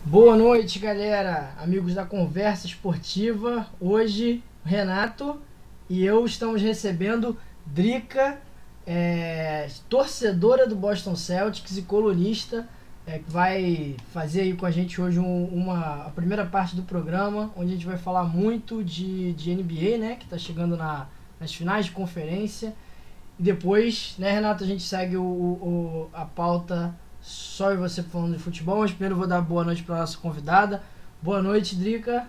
Boa noite, galera, amigos da Conversa Esportiva. Hoje, o Renato e eu estamos recebendo Drica, torcedora do Boston Celtics e colunista, que vai fazer aí com a gente hoje a primeira parte do programa, onde a gente vai falar muito de NBA, né, que está chegando nas finais de conferência. E depois, né, Renato, a gente segue a pauta só eu e você falando de futebol, mas primeiro eu vou dar boa noite para nossa convidada. Boa noite, Drica.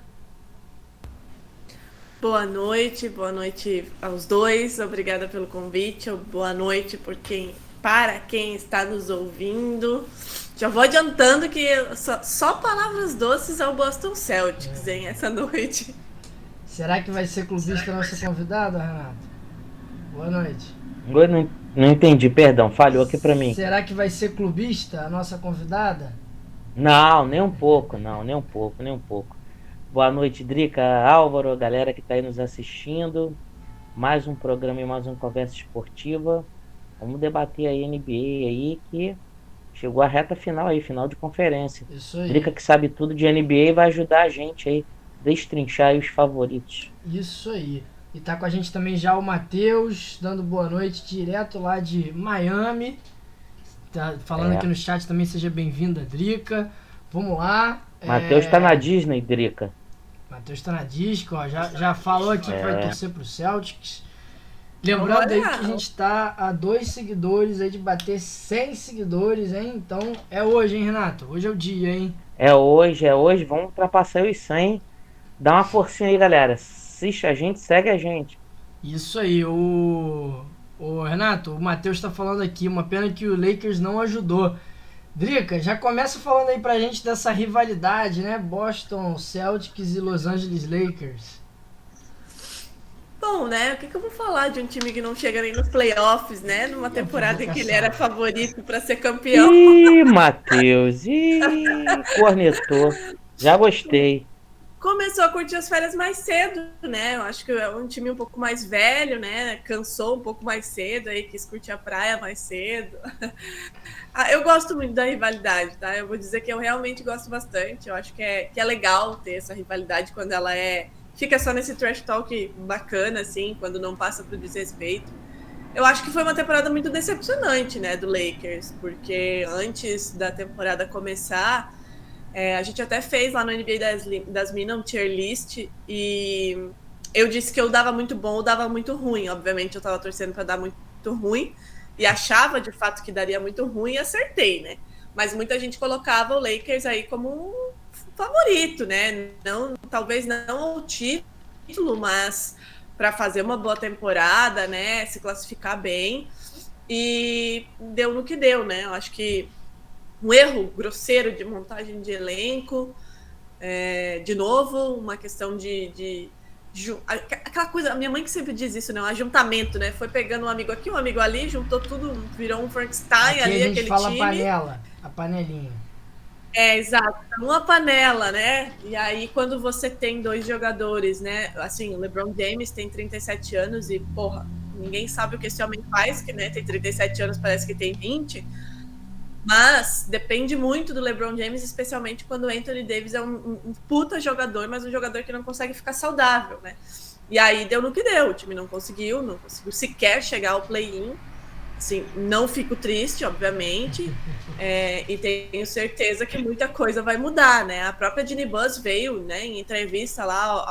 Boa noite aos dois. Obrigada pelo convite. Boa noite para quem está nos ouvindo. Já vou adiantando que só palavras doces ao Boston Celtics, hein, essa noite. Será que vai ser clubista a nossa convidada, Renato? Boa noite. Eu não entendi, perdão, falhou aqui pra mim. Será que vai ser clubista a nossa convidada? Não, nem um pouco, não, nem um pouco, nem um pouco. Boa noite, Drica, Álvaro, galera que tá aí nos assistindo. Mais um programa e mais uma conversa esportiva. Vamos debater aí NBA aí, que chegou a reta final aí, final de conferência. Isso aí. Drica que sabe tudo de NBA vai ajudar a gente aí, destrinchar aí os favoritos. Isso aí. E tá com a gente também já o Matheus, dando boa noite, direto lá de Miami. Tá falando aqui no chat também, seja bem-vinda, Drica. Vamos lá. Matheus tá na Disney, Drica. Matheus tá na disco, ó, já falou aqui que vai torcer pro Celtics. Lembrando aí que a gente tá a 2 seguidores aí de bater 100 seguidores, hein? Então é hoje, hein, Renato? Hoje é o dia, hein? É hoje. Vamos ultrapassar os 100. Dá uma forcinha aí, galera. Assiste a gente, segue a gente. Isso aí, o Renato, o Matheus tá falando aqui, uma pena que o Lakers não ajudou. Drica, já começa falando aí pra gente dessa rivalidade, né? Boston Celtics e Los Angeles Lakers. Bom, né? O que eu vou falar de um time que não chega nem nos playoffs, né? Numa temporada em que ele era favorito para ser campeão. Ih, Matheus. Cornetou. Já gostei. Começou a curtir as férias mais cedo, né? Eu acho que é um time um pouco mais velho, né? Cansou um pouco mais cedo, aí quis curtir a praia mais cedo. Eu gosto muito da rivalidade, tá? Eu vou dizer que eu realmente gosto bastante. Eu acho que é legal ter essa rivalidade quando ela fica só nesse trash talk bacana, assim, quando não passa pro desrespeito. Eu acho que foi uma temporada muito decepcionante, né, do Lakers, porque antes da temporada começar, a gente até fez lá no NBA das Minas um tier list e eu disse que eu dava muito bom ou dava muito ruim. Obviamente eu tava torcendo para dar muito ruim e achava de fato que daria muito ruim e acertei, né? Mas muita gente colocava o Lakers aí como um favorito, né? Talvez não o título, mas para fazer uma boa temporada, né? Se classificar bem. E deu no que deu, né? Eu acho que um erro grosseiro de montagem de elenco, de novo, uma questão aquela coisa, a minha mãe que sempre diz isso, né? Um ajuntamento, né? Foi pegando um amigo aqui, um amigo ali, juntou tudo, virou um Frankenstein aqui ali, a gente aquele fala time. a panelinha. Exato, uma panela, né? E aí, quando você tem dois jogadores, né? Assim, o LeBron James tem 37 anos e, porra, ninguém sabe o que esse homem faz, que, né, tem 37 anos, parece que tem 20. Mas depende muito do LeBron James, especialmente quando o Anthony Davis é um puta jogador, mas um jogador que não consegue ficar saudável, né? E aí deu no que deu, o time não conseguiu sequer chegar ao play-in. Assim, não fico triste, obviamente, e tenho certeza que muita coisa vai mudar, né? A própria Jeannie Buss veio, né, em entrevista lá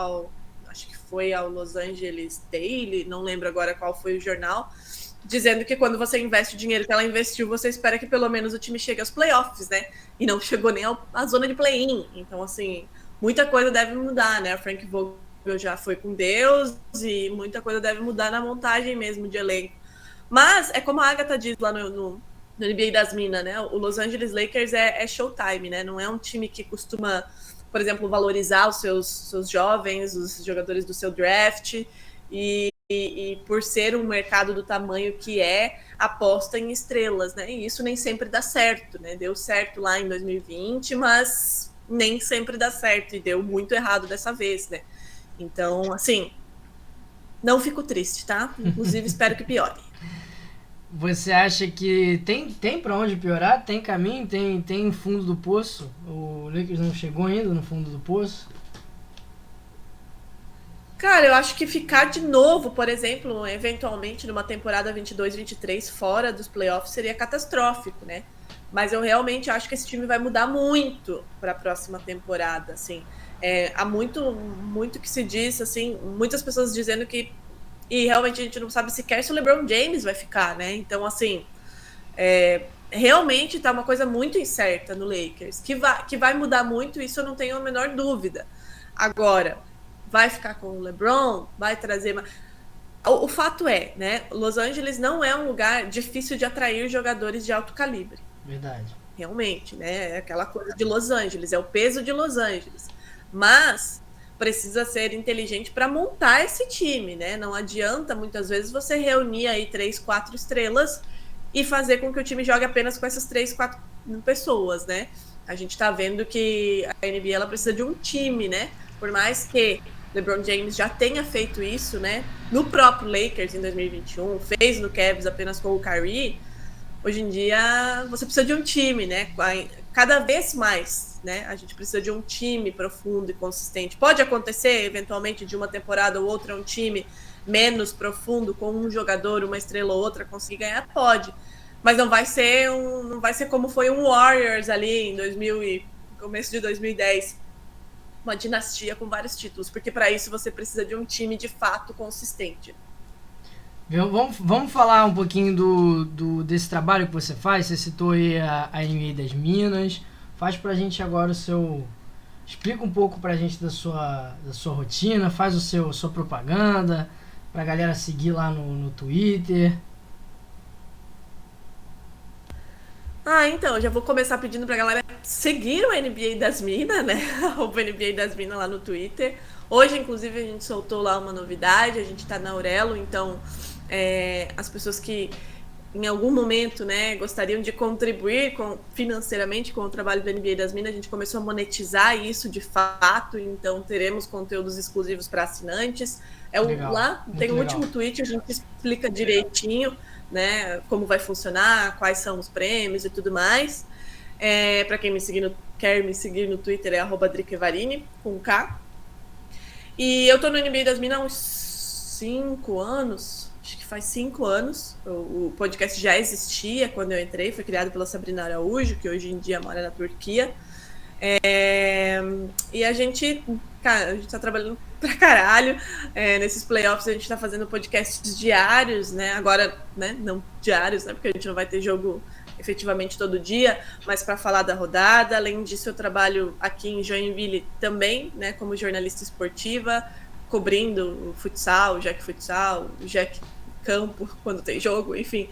acho que foi ao Los Angeles Daily, não lembro agora qual foi o jornal, dizendo que quando você investe o dinheiro que ela investiu, você espera que pelo menos o time chegue aos playoffs, né? E não chegou nem à zona de play-in. Então, assim, muita coisa deve mudar, né? O Frank Vogel já foi com Deus e muita coisa deve mudar na montagem mesmo de elenco. Mas é como a Agatha diz lá no NBA das Minas, né? O Los Angeles Lakers é showtime, né? Não é um time que costuma, por exemplo, valorizar os seus jovens, os jogadores do seu draft. E por ser um mercado do tamanho que aposta em estrelas, né? E isso nem sempre dá certo, né? Deu certo lá em 2020, mas nem sempre dá certo e deu muito errado dessa vez, né? Então, assim, não fico triste, tá? Inclusive, espero que piore. Você acha que tem para onde piorar? Tem caminho? Tem fundo do poço? O Lakers não chegou ainda no fundo do poço? Cara, eu acho que ficar de novo, por exemplo, eventualmente numa temporada 22-23 fora dos playoffs seria catastrófico, né? Mas eu realmente acho que esse time vai mudar muito para a próxima temporada, assim. Há muito que se diz, assim, muitas pessoas dizendo que e realmente a gente não sabe sequer se o LeBron James vai ficar, né? Então, assim, realmente tá uma coisa muito incerta no Lakers, que vai mudar muito, isso eu não tenho a menor dúvida. Agora, vai ficar com o LeBron? Vai trazer... O fato é, né? Los Angeles não é um lugar difícil de atrair jogadores de alto calibre. Verdade. Realmente, né? É aquela coisa de Los Angeles, é o peso de Los Angeles. Mas precisa ser inteligente para montar esse time, né? Não adianta, muitas vezes, você reunir aí 3, 4 estrelas e fazer com que o time jogue apenas com essas 3, 4 pessoas, né? A gente tá vendo que a NBA ela precisa de um time, né? Por mais que LeBron James já tenha feito isso, né? No próprio Lakers em 2021, fez no Cavs apenas com o Kyrie. Hoje em dia, você precisa de um time, né? Cada vez mais, né? A gente precisa de um time profundo e consistente. Pode acontecer, eventualmente, de uma temporada ou outra, um time menos profundo, com um jogador, uma estrela ou outra, conseguir ganhar? Pode. Mas não vai ser como foi um Warriors ali em 2000 e começo de 2010. Uma dinastia com vários títulos, porque para isso você precisa de um time de fato consistente. Vamos falar um pouquinho desse trabalho que você faz. Você citou aí a NBA das Minas. Faz pra gente agora o seu... Explica um pouco pra gente da sua rotina, faz sua propaganda, pra galera seguir lá no Twitter. Então, eu já vou começar pedindo pra galera seguir o NBA das Minas, né? O NBA das Minas lá no Twitter. Hoje, inclusive, a gente soltou lá uma novidade, a gente tá na Aurelo, então as pessoas que em algum momento, né, gostariam de contribuir financeiramente com o trabalho do NBA das Minas, a gente começou a monetizar isso de fato, então teremos conteúdos exclusivos para assinantes. Lá tem o último tweet, a gente explica direitinho, né, como vai funcionar, quais são os prêmios e tudo mais. Para quem quer me seguir no Twitter, é @driquevarini, com K. E eu tô no NBA das Minas há uns 5 anos, acho que faz 5 anos. O podcast já existia quando eu entrei, foi criado pela Sabrina Araújo, que hoje em dia mora na Turquia. E a gente tá trabalhando pra caralho. Nesses playoffs a gente tá fazendo podcasts diários, né? Agora, né, não diários, né? Porque a gente não vai ter jogo efetivamente todo dia, mas para falar da rodada. Além disso, eu trabalho aqui em Joinville também, né, como jornalista esportiva, cobrindo o futsal, o Jack Campo, quando tem jogo, enfim.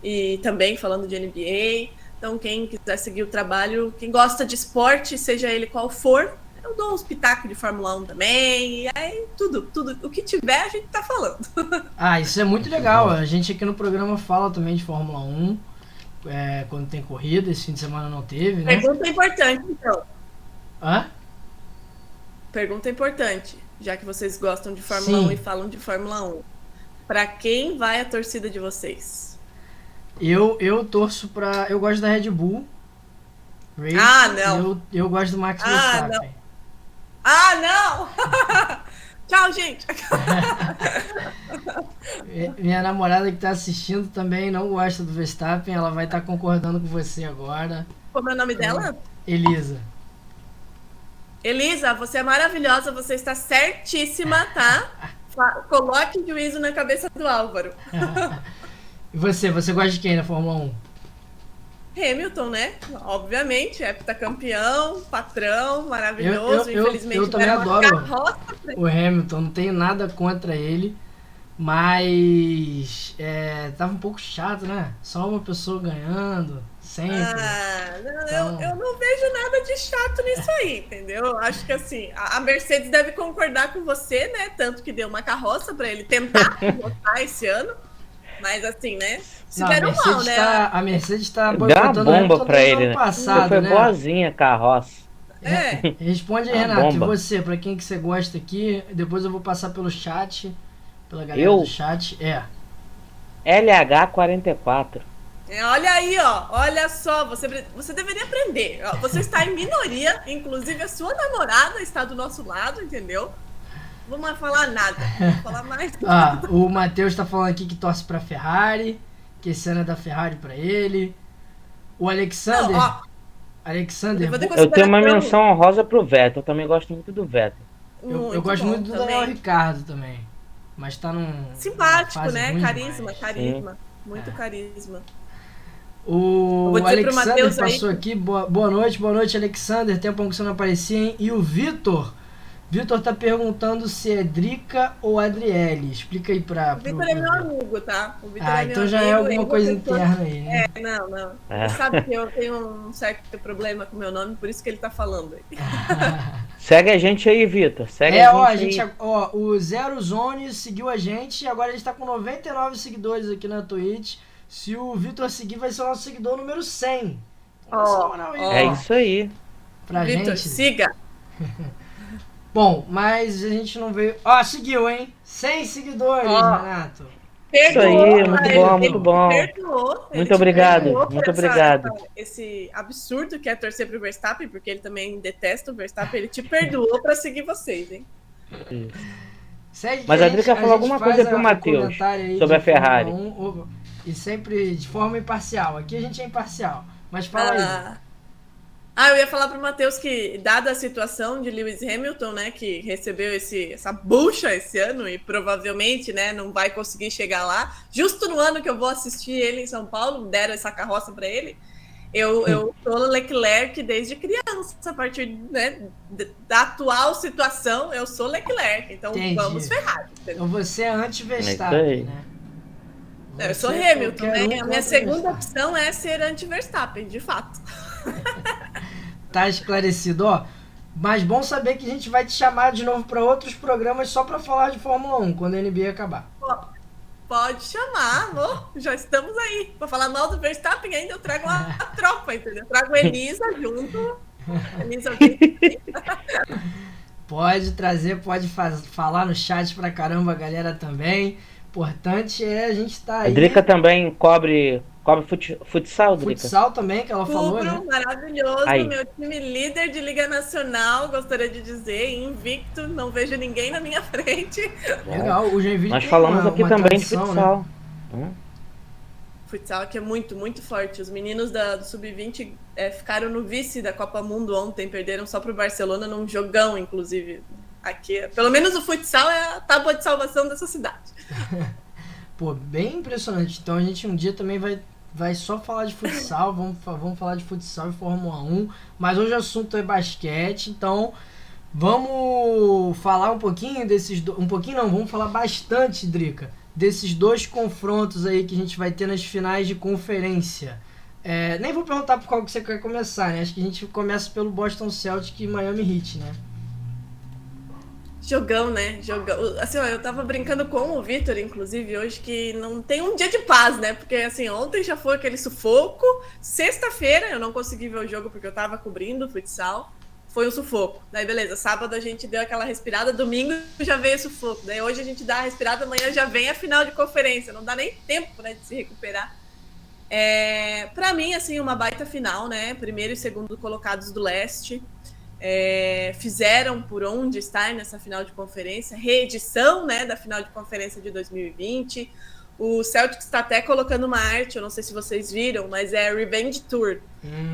E também falando de NBA. Então, quem quiser seguir o trabalho, quem gosta de esporte, seja ele qual for, eu dou uns pitacos de Fórmula 1 também. E aí, tudo, o que tiver, a gente tá falando. Isso é muito legal. A gente aqui no programa fala também de Fórmula 1. Quando tem corrida, esse fim de semana não teve, né? Pergunta importante, então. Hã? Pergunta importante, já que vocês gostam de Fórmula 1 e falam de Fórmula 1. Para quem vai a torcida de vocês? Eu torço pra... Eu gosto da Red Bull. Não. Eu gosto do Max Verstappen. Não! Tchau, gente! Minha namorada que tá assistindo também não gosta do Verstappen, ela vai estar concordando com você agora. Como é o nome dela? Elisa. Elisa, você é maravilhosa, você está certíssima, tá? Coloque juízo na cabeça do Álvaro. E você gosta de quem na Fórmula 1? Hamilton, né? Obviamente, heptacampeão, patrão, maravilhoso. Infelizmente, eu também adoro o Hamilton, não tenho nada contra ele, mas tava um pouco chato, né? Só uma pessoa ganhando, sempre. Eu não vejo nada de chato nisso aí, entendeu? Acho que assim, a Mercedes deve concordar com você, né? Tanto que deu uma carroça para ele tentar botar esse ano. Mas assim, né? Se deram mal, né? A Mercedes tá boicotando uma bomba pra ele, né? Passado, foi né? boazinha a carroça. Responde aí, Renato. E você, pra quem que você gosta aqui? Depois eu vou passar pelo chat, pela galera do chat. LH44. Olha aí, ó. Olha só, você deveria aprender. Você está em minoria, inclusive a sua namorada está do nosso lado, entendeu? Não vou falar nada. Não vou falar mais. O Matheus tá falando aqui que torce pra Ferrari, que esse ano é da Ferrari pra ele. O Alexander... Não, Alexander... Eu tenho uma menção honrosa pro Vettel. Eu também gosto muito do Vettel. Eu gosto muito do Daniel Ricciardo também. Mas tá num... Simpático, né? Carisma. Muito carisma. O Alexander passou aqui. Boa noite, Alexander. Tempão que você não aparecia, hein? E o Vitor tá perguntando se é Drica ou Adriele. Explica aí pra... O Vitor é meu amigo, tá? O Vitor é meu então já amigo, é alguma coisa interna aí, né? Não. Ele sabe que eu tenho um certo problema com o meu nome, por isso que ele tá falando aí. Segue a gente aí, Vitor. O Zero Zone seguiu a gente e agora a gente tá com 99 seguidores aqui na Twitch. Se o Vitor seguir, vai ser o nosso seguidor número 100. É isso aí. Pra Vitor, gente. siga. Bom, mas a gente não veio... seguiu, hein? 100 seguidores, Renato. Isso aí, muito bom. Muito obrigado. Esse absurdo que é torcer pro Verstappen, porque ele também detesta o Verstappen, ele te perdoou pra seguir vocês, hein? Mas a Drica falou alguma coisa pro Matheus sobre a Ferrari. E sempre de forma imparcial. Aqui a gente é imparcial. Mas fala aí. Eu ia falar pro Matheus que, dada a situação de Lewis Hamilton, né, que recebeu essa bucha esse ano e provavelmente, né, não vai conseguir chegar lá, justo no ano que eu vou assistir ele em São Paulo, deram essa carroça para ele, eu sou Leclerc desde criança, a partir, né, da atual situação, eu sou Leclerc, então vamos Ferrari. Então você é anti-Verstappen, né? Eu sou Hamilton, né? A minha segunda opção é ser anti-Verstappen, de fato. Tá esclarecido, mas bom saber que a gente vai te chamar de novo para outros programas só para falar de Fórmula 1 quando a NBA acabar. Pode chamar, amor. Já estamos aí. Para falar mal do Verstappen ainda eu trago a tropa, entendeu? Eu trago a Elisa junto. Pode trazer, pode falar no chat pra caramba a galera também. Importante é a gente estar aí. A Drica também cobre futsal, Drica? Futsal também, que ela falou, né? Maravilhoso, meu time líder de Liga Nacional, gostaria de dizer, invicto, não vejo ninguém na minha frente. Legal, o Joinville nós falamos aqui também tradição, de futsal. Né? Futsal aqui é muito, muito forte. Os meninos do Sub-20 ficaram no vice da Copa Mundo ontem, perderam só pro Barcelona num jogão, inclusive. Aqui, pelo menos o futsal é a tábua de salvação dessa cidade. Pô, bem impressionante. Então a gente um dia também vai só falar de futsal, vamos falar de futsal e Fórmula 1, mas hoje o assunto é basquete, então vamos falar um pouquinho vamos falar bastante, Drica, desses dois confrontos aí que a gente vai ter nas finais de conferência. Nem vou perguntar por qual que você quer começar, né? Acho que a gente começa pelo Boston Celtics e Miami Heat, né? Jogão, né? Jogão. Assim, eu tava brincando com o Vitor, inclusive, hoje, que não tem um dia de paz, né? Porque, assim, ontem já foi aquele sufoco. Sexta-feira eu não consegui ver o jogo porque eu tava cobrindo o futsal. Foi um sufoco. Daí, beleza. Sábado a gente deu aquela respirada, domingo já veio o sufoco. Daí hoje a gente dá a respirada, amanhã já vem a final de conferência. Não dá nem tempo, né, de se recuperar. Pra mim, assim, uma baita final, né? Primeiro e segundo colocados do leste. Fizeram por onde estar nessa final de conferência, reedição, né, da final de conferência de 2020. O Celtics está até colocando uma arte, eu não sei se vocês viram, mas é Revenge Tour,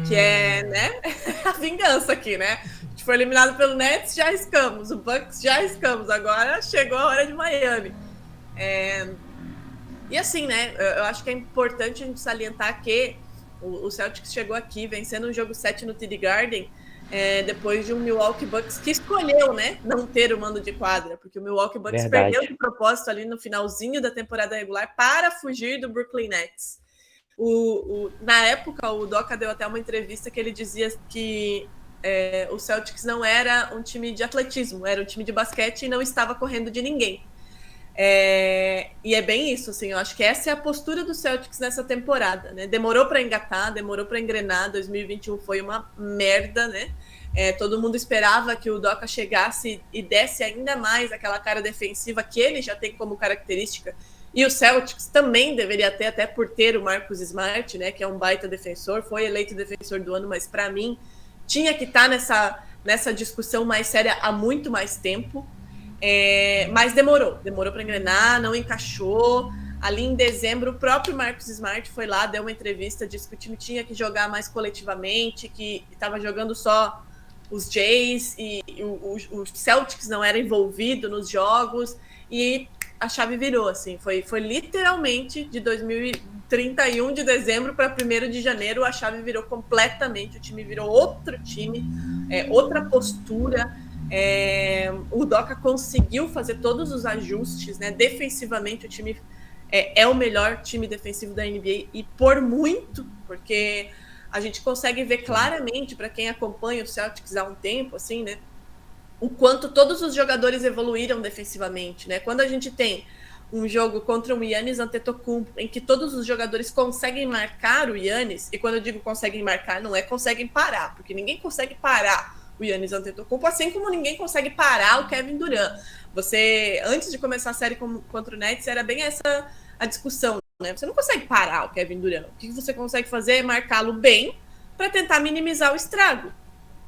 que é, né, a vingança aqui, né? A gente foi eliminado pelo Nets, já arriscamos, o Bucks já arriscamos, agora chegou a hora de Miami. E assim, né, eu acho que é importante a gente salientar que o Celtics chegou aqui vencendo o jogo 7 no TD Garden, depois de um Milwaukee Bucks que escolheu, né, não ter o mando de quadra, porque o Milwaukee Bucks perdeu de propósito ali no finalzinho da temporada regular para fugir do Brooklyn Nets. Na época, o Doca deu até uma entrevista que ele dizia que o Celtics não era um time de atletismo, era um time de basquete e não estava correndo de ninguém. E é bem isso, assim, eu acho que essa é a postura do Celtics nessa temporada, né? Demorou para engatar, demorou para engrenar. 2021 foi uma merda, né? Todo mundo esperava que o Doca chegasse e desse ainda mais aquela cara defensiva que ele já tem como característica E o Celtics também deveria ter, até por ter o Marcus Smart, né, que é um baita defensor, foi eleito defensor do ano, mas para mim tinha que estar nessa discussão mais séria há muito mais tempo. Mas demorou para engrenar, não encaixou. Ali em dezembro, o próprio Marcus Smart foi lá, deu uma entrevista, disse que o time tinha que jogar mais coletivamente, que estava jogando só os Jays e o Celtics não era envolvido nos jogos, e a chave virou, assim, foi literalmente de 2031 de dezembro para 1º de janeiro, a chave virou completamente, o time virou outro time, outra postura. O Udoka conseguiu fazer todos os ajustes, né? Defensivamente o time é o melhor time defensivo da NBA, e por muito, porque a gente consegue ver claramente, para quem acompanha o Celtics há um tempo, assim, né, o quanto todos os jogadores evoluíram defensivamente, né? Quando a gente tem um jogo contra o Giannis Antetokounmpo, em que todos os jogadores conseguem marcar o Giannis, e quando eu digo conseguem marcar, não é conseguem parar, porque ninguém consegue parar o Giannis Antetokounmpo, assim como ninguém consegue parar o Kevin Durant. Você, antes de começar a série contra o Nets, era bem essa a discussão, né? Você não consegue parar o Kevin Durant. O que você consegue fazer é marcá-lo bem para tentar minimizar o estrago.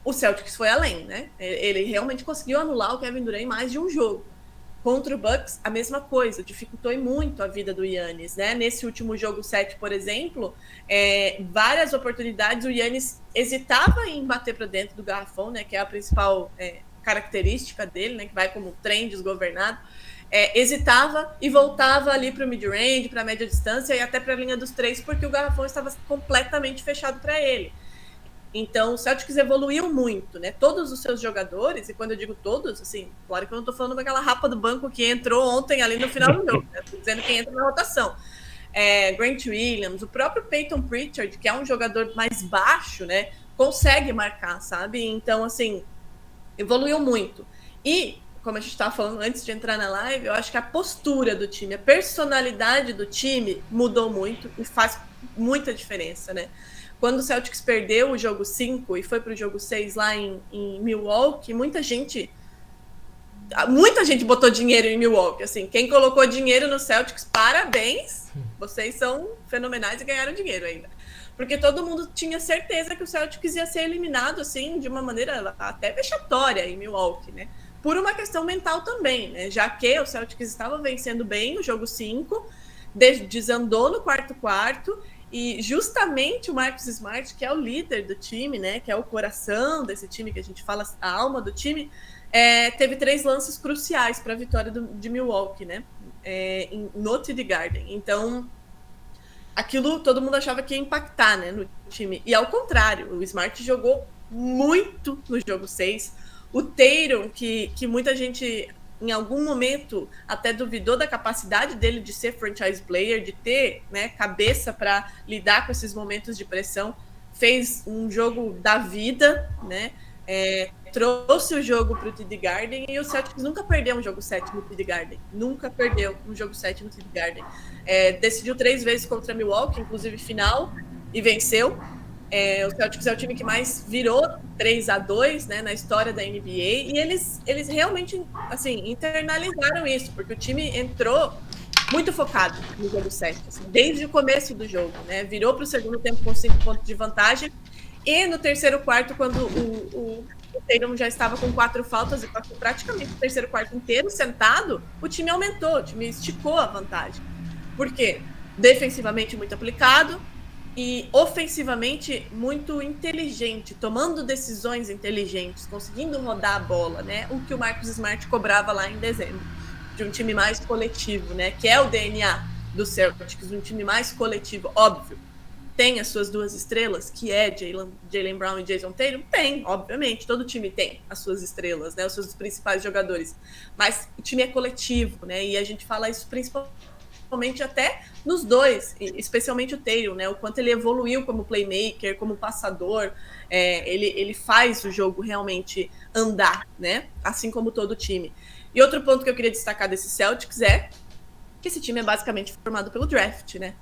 O Celtics foi além, né? Ele realmente conseguiu anular o Kevin Durant em mais de um jogo. Contra o Bucks, a mesma coisa, dificultou muito a vida do Giannis, né? Nesse último jogo 7, por exemplo, várias oportunidades, o Giannis hesitava em bater para dentro do garrafão, né? Que é a principal característica dele, né? Que vai como trem desgovernado. Hesitava e voltava ali para o mid-range, para a média distância e até para a linha dos 3, porque o garrafão estava completamente fechado para ele. Então, o Celtics evoluiu muito, né? Todos os seus jogadores, e quando eu digo todos, assim, claro que eu não estou falando daquela rapa do banco que entrou ontem ali no final do jogo, né? Estou dizendo quem entra na rotação. Grant Williams, o próprio Peyton Pritchard, que é um jogador mais baixo, né? Consegue marcar, sabe? Então, assim, evoluiu muito. E, como a gente estava falando antes de entrar na live, eu acho que a postura do time, a personalidade do time mudou muito e faz muita diferença, né? Quando o Celtics perdeu o jogo 5 e foi para o jogo 6 lá em Milwaukee, muita gente botou dinheiro em Milwaukee. Assim, quem colocou dinheiro no Celtics, parabéns, vocês são fenomenais e ganharam dinheiro ainda. Porque todo mundo tinha certeza que o Celtics ia ser eliminado assim, de uma maneira até vexatória em Milwaukee, né? Por uma questão mental também, né? Já que o Celtics estava vencendo bem o jogo 5, desandou no quarto, e justamente o Marcus Smart, que é o líder do time, né, que é o coração desse time, que a gente fala a alma do time, teve 3 lances cruciais para a vitória de Milwaukee, né, no TD Garden. Então, aquilo todo mundo achava que ia impactar, né, no time. E ao contrário, o Smart jogou muito no jogo 6. O Tatum, que muita gente em algum momento até duvidou da capacidade dele de ser franchise player, de ter, né, cabeça para lidar com esses momentos de pressão, fez um jogo da vida, né, trouxe o jogo para o TD Garden, e o Celtics nunca perdeu um jogo 7 no TD Garden, nunca perdeu um jogo 7 no TD Garden. Decidiu 3 vezes contra Milwaukee, inclusive final, e venceu. O Celtics é o time que mais virou 3-2, né, na história da NBA, e eles realmente, assim, internalizaram isso, porque o time entrou muito focado no jogo 7, assim, desde o começo do jogo, né, virou para o segundo tempo com 5 pontos de vantagem, e no terceiro quarto, quando o Tatum já estava com 4 faltas e passou praticamente o terceiro quarto inteiro sentado, o time aumentou, o time esticou a vantagem. Por quê? Defensivamente muito aplicado, e ofensivamente muito inteligente, tomando decisões inteligentes, conseguindo rodar a bola, né? O que o Marcus Smart cobrava lá em dezembro, de um time mais coletivo, né? Que é o DNA do Celtics, um time mais coletivo, óbvio. Tem as suas 2 estrelas, que é Jaylen Brown e Jason Tatum? Tem, obviamente, todo time tem as suas estrelas, né? Os seus principais jogadores. Mas o time é coletivo, né? E a gente fala isso principalmente até nos 2, especialmente o Tatum, né? O quanto ele evoluiu como playmaker, como passador, ele faz o jogo realmente andar, né? Assim como todo o time. E outro ponto que eu queria destacar desse Celtics é que esse time é basicamente formado pelo draft, né?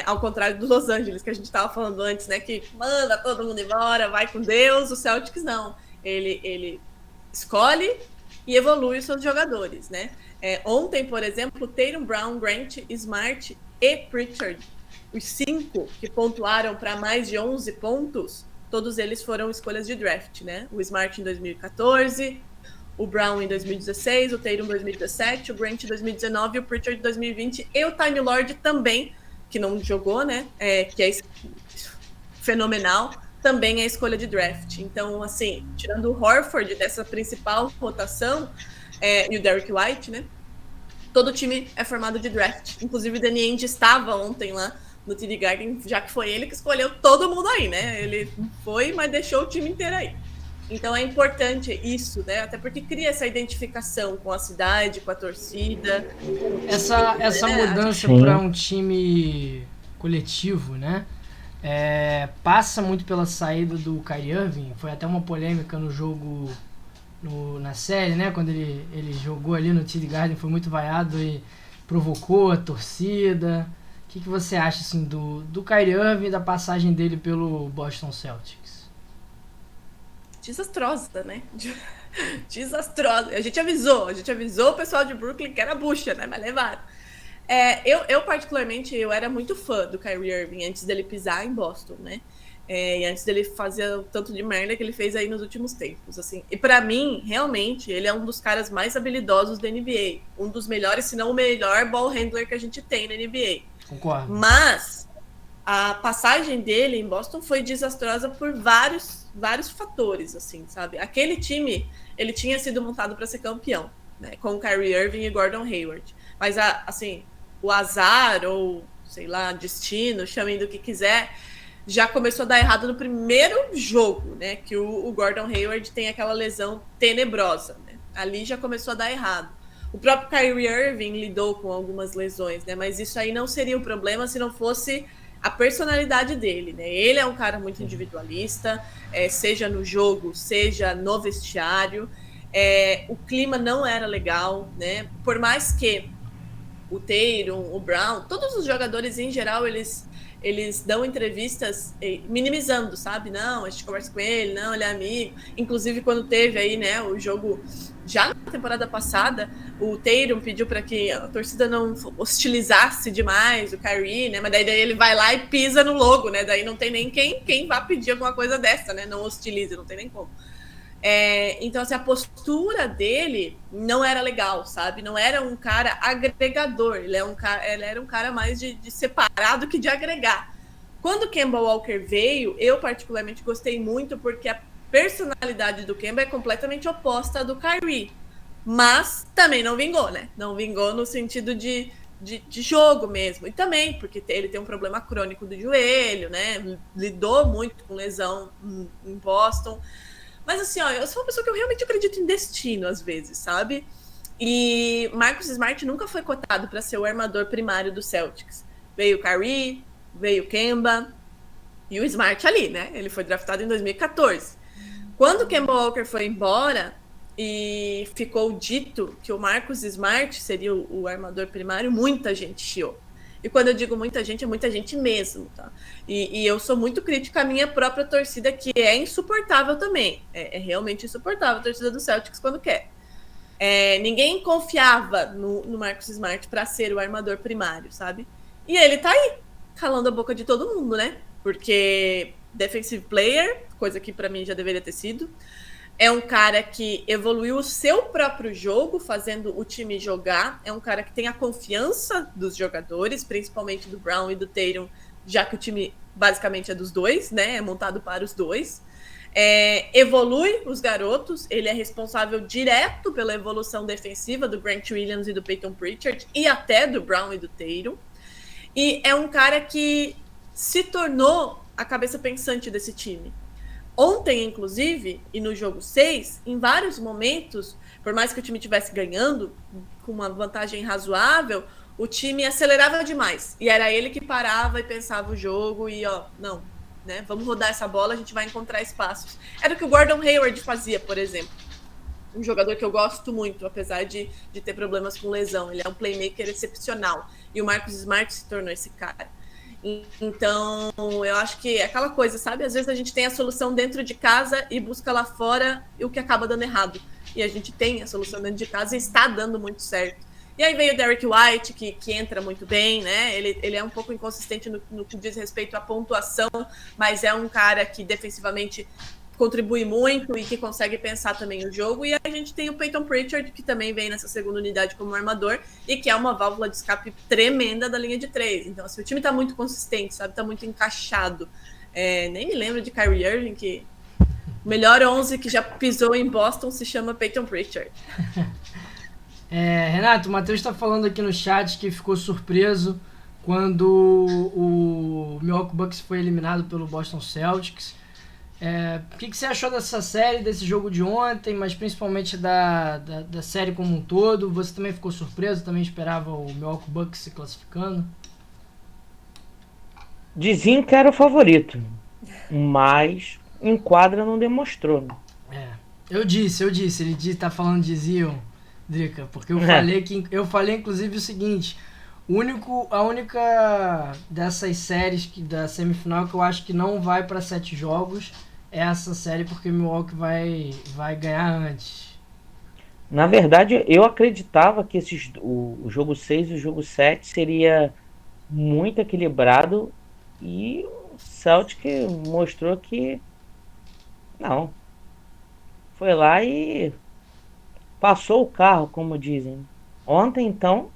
Ao contrário do Los Angeles, que a gente estava falando antes, né? Que manda todo mundo embora, vai com Deus. O Celtics não. Ele escolhe e evolui os seus jogadores, né? Ontem, por exemplo, Tatum, Brown, Grant, Smart e Pritchard, os 5 que pontuaram para mais de 11 pontos, todos eles foram escolhas de draft, né? O Smart em 2014, o Brown em 2016, o Tatum em 2017, o Grant em 2019, o Pritchard em 2020 e o Time Lord também, que não jogou, né? Que é fenomenal, também é escolha de draft. Então, assim, tirando o Horford dessa principal rotação, e o Derrick White, né? Todo time é formado de draft. Inclusive, o Danny Ainge estava ontem lá no TD Garden, já que foi ele que escolheu todo mundo aí, né? Ele foi, mas deixou o time inteiro aí. Então é importante isso, né? Até porque cria essa identificação com a cidade, com a torcida. Essa mudança para um time coletivo, né? Passa muito pela saída do Kyrie Irving. Foi até uma polêmica no jogo, na série, né? Quando ele jogou ali no TD Garden, foi muito vaiado e provocou a torcida. O que você acha assim, do Kyrie Irving e da passagem dele pelo Boston Celtics? Desastrosa, né? Desastrosa. A gente avisou o pessoal de Brooklyn que era bucha, né? Mas levaram. Eu particularmente, eu era muito fã do Kyrie Irving antes dele pisar em Boston, né? E antes dele fazer o tanto de merda que ele fez aí nos últimos tempos, assim. E pra mim, realmente, ele é um dos caras mais habilidosos da NBA. Um dos melhores, se não o melhor ball handler que a gente tem na NBA. Concordo. Mas a passagem dele em Boston foi desastrosa por vários fatores, assim, sabe? Aquele time, ele tinha sido montado para ser campeão, né? Com Kyrie Irving e Gordon Hayward. Mas, assim, o azar, ou, sei lá, destino, chamem do que quiser, já começou a dar errado no primeiro jogo, né? Que o Gordon Hayward tem aquela lesão tenebrosa, né? Ali já começou a dar errado. O próprio Kyrie Irving lidou com algumas lesões, né? Mas isso aí não seria o problema se não fosse a personalidade dele, né? Ele é um cara muito individualista, seja no jogo, seja no vestiário. O clima não era legal, né? Por mais que o Tatum, o Brown, todos os jogadores em geral, eles dão entrevistas minimizando, sabe? Não, a gente conversa com ele, não, ele é amigo. Inclusive, quando teve aí, né, o jogo já na temporada passada, o Tatum pediu para que a torcida não hostilizasse demais o Kyrie, né? Mas daí ele vai lá e pisa no logo, né? Daí não tem nem quem vá pedir alguma coisa dessa, né? Não hostiliza, não tem nem como. Então, assim, a postura dele não era legal, sabe? Não era um cara agregador, ele era um cara mais de separar do que de agregar. Quando o Kemba Walker veio, eu particularmente gostei muito, porque a personalidade do Kemba é completamente oposta à do Kyrie. Mas também não vingou, né? Não vingou no sentido de jogo mesmo. E também porque ele tem um problema crônico do joelho, né? Lidou muito com lesão em Boston. Mas assim, ó, eu sou uma pessoa que eu realmente acredito em destino, às vezes, sabe? E Marcus Smart nunca foi cotado para ser o armador primário do Celtics. Veio o Kyrie, veio o Kemba e o Smart ali, né? Ele foi draftado em 2014. Quando o Kemba Walker foi embora e ficou dito que o Marcus Smart seria o armador primário, muita gente chiou. E quando eu digo muita gente, é muita gente mesmo, tá? E eu sou muito crítica à minha própria torcida, que é insuportável também. É realmente insuportável a torcida do Celtics quando quer. Ninguém confiava no Marcus Smart para ser o armador primário, sabe? E ele tá aí, calando a boca de todo mundo, né? Porque defensive player, coisa que para mim já deveria ter sido. É um cara que evoluiu o seu próprio jogo, fazendo o time jogar. É um cara que tem a confiança dos jogadores, principalmente do Brown e do Tatum, já que o time basicamente é dos dois, né? É montado para os dois. Evolui os garotos. Ele é responsável direto pela evolução defensiva do Grant Williams e do Peyton Pritchard, e até do Brown e do Tatum. E é um cara que se tornou a cabeça pensante desse time. Ontem, inclusive, e no jogo 6, em vários momentos, por mais que o time estivesse ganhando, com uma vantagem razoável, o time acelerava demais. E era ele que parava e pensava o jogo e, não, né, vamos rodar essa bola, a gente vai encontrar espaços. Era o que o Gordon Hayward fazia, por exemplo. Um jogador que eu gosto muito, apesar de ter problemas com lesão. Ele é um playmaker excepcional. E o Marcus Smart se tornou esse cara. Então, eu acho que é aquela coisa, sabe? Às vezes a gente tem a solução dentro de casa e busca lá fora, e o que acaba dando errado. e a gente tem a solução dentro de casa e está dando muito certo. E aí veio o Derrick White, que entra muito bem, né? Ele é um pouco inconsistente no que diz respeito à pontuação, mas é um cara que defensivamente contribui muito e que consegue pensar também o jogo. E a gente tem o Peyton Pritchard, que também vem nessa segunda unidade como armador e que é uma válvula de escape tremenda da linha de 3. Então, assim, o time tá muito consistente, sabe? Tá muito encaixado. Nem me lembro de Kyrie Irving, que o melhor 11 que já pisou em Boston se chama Peyton Pritchard. Renato, o Matheus está falando aqui no chat que ficou surpreso quando o Milwaukee Bucks foi eliminado pelo Boston Celtics. O que você achou dessa série, desse jogo de ontem, mas principalmente da série como um todo? Você também ficou surpreso? Também esperava o Milwaukee Bucks se classificando? Diziam que era o favorito, mas em quadra não demonstrou. Eu disse, ele tá falando diziam, Drica, porque eu falei inclusive o seguinte: a única dessas séries da semifinal que eu acho que não vai para 7 jogos é essa série, porque o Milwaukee vai ganhar antes. Na verdade, eu acreditava que o jogo 6 e o jogo 7 seria muito equilibrado, e o Celtic mostrou que não. Foi lá e passou o carro, como dizem. Ontem, então...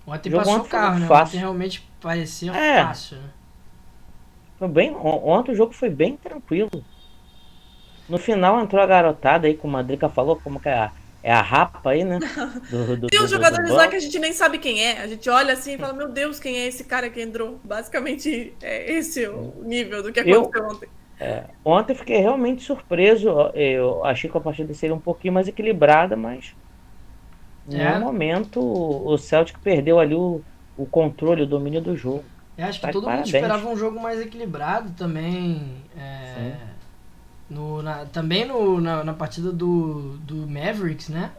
Ontem passou o carro, né? Fácil. Ontem realmente parecia fácil, né? Ontem o jogo foi bem tranquilo. No final entrou a garotada aí, como a Drica falou, como que é a rapa aí, né? Tem uns jogadores lá que a gente nem sabe quem é. A gente olha assim e fala, meu Deus, quem é esse cara que entrou? Basicamente, é esse o nível do que aconteceu ontem. Ontem eu fiquei realmente surpreso. Eu achei que a partida seria um pouquinho mais equilibrada, mas no momento o Celtic perdeu ali o controle, o domínio do jogo. Acho que todo mundo esperava um jogo mais equilibrado também. Também na partida do Mavericks, né?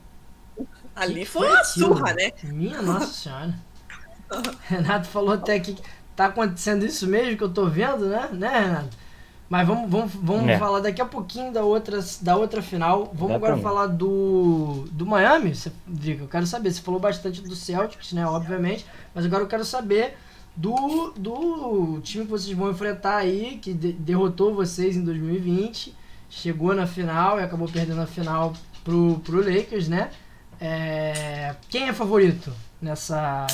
Ali foi uma surra, né? Minha nossa senhora. Renato falou até aqui que tá acontecendo isso mesmo que eu tô vendo, né, Renato? Mas vamos falar daqui a pouquinho da outra final. Vamos agora falar do Miami. Eu quero saber, você falou bastante do Celtics, né, obviamente, mas agora eu quero saber do time que vocês vão enfrentar aí, que derrotou vocês em 2020, chegou na final e acabou perdendo a final pro Lakers, né? Quem é favorito nessa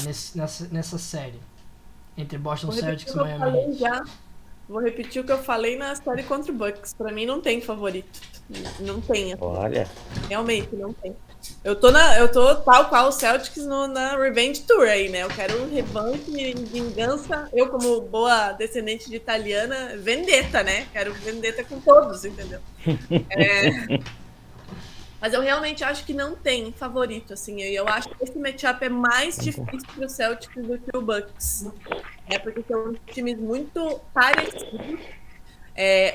série entre Boston Celtics e Miami Heat? Vou repetir o que eu falei na série contra o Bucks. Pra mim não tem favorito. Não tem. Olha. Realmente não tem. Eu tô tal qual o Celtics na Revenge Tour aí, né? Eu quero revanche, vingança. Eu, como boa descendente de italiana, vendetta, né? Quero vendetta com todos, entendeu? Mas eu realmente acho que não tem favorito, assim. Eu acho que esse matchup é mais difícil pro Celtics do que o Bucks. Porque são times muito parecidos.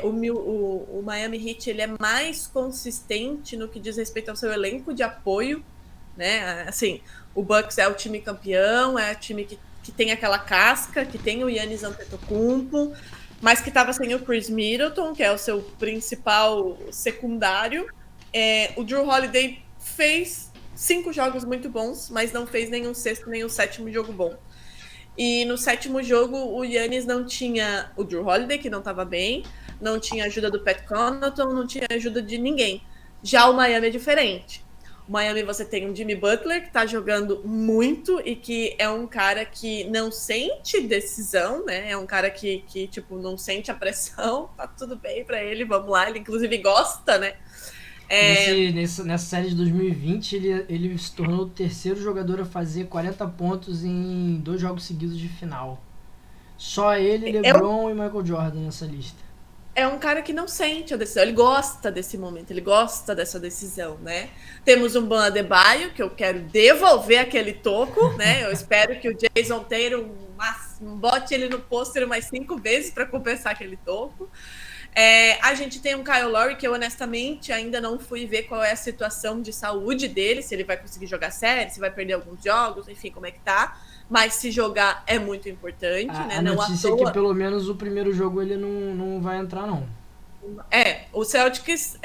O Miami Heat ele é mais consistente no que diz respeito ao seu elenco de apoio, né? Assim, o Bucks é o time campeão, é o time que tem aquela casca, que tem o Giannis Antetokounmpo, mas que estava sem o Chris Middleton, que é o seu principal secundário. O Jrue Holiday fez 5 jogos muito bons, mas não fez nenhum sexto, nem o 7º jogo bom. E no 7º jogo, o Giannis não tinha o Jrue Holiday, que não estava bem, não tinha ajuda do Pat Connaughton, não tinha ajuda de ninguém. Já o Miami é diferente. O Miami você tem um Jimmy Butler, que está jogando muito e que é um cara que não sente decisão, né? É um cara que tipo, não sente a pressão, tá tudo bem para ele, vamos lá. Ele, inclusive, gosta, né? Nessa série de 2020, ele se tornou o 3º jogador a fazer 40 pontos em 2 jogos seguidos de final. Só ele, LeBron e Michael Jordan nessa lista. É um cara que não sente a decisão, ele gosta desse momento, ele gosta dessa decisão, né? Temos um Bam Adebayo, que eu quero devolver aquele toco, né? Eu espero que o Jason Tatum bote ele no pôster mais 5 vezes para compensar aquele toco. A gente tem um Kyle Lowry que eu honestamente ainda não fui ver qual é a situação de saúde dele, se ele vai conseguir jogar série, se vai perder alguns jogos, enfim, como é que tá. Mas se jogar é muito importante, né? A notícia é que pelo menos o primeiro jogo ele não vai entrar, não. O Celtics,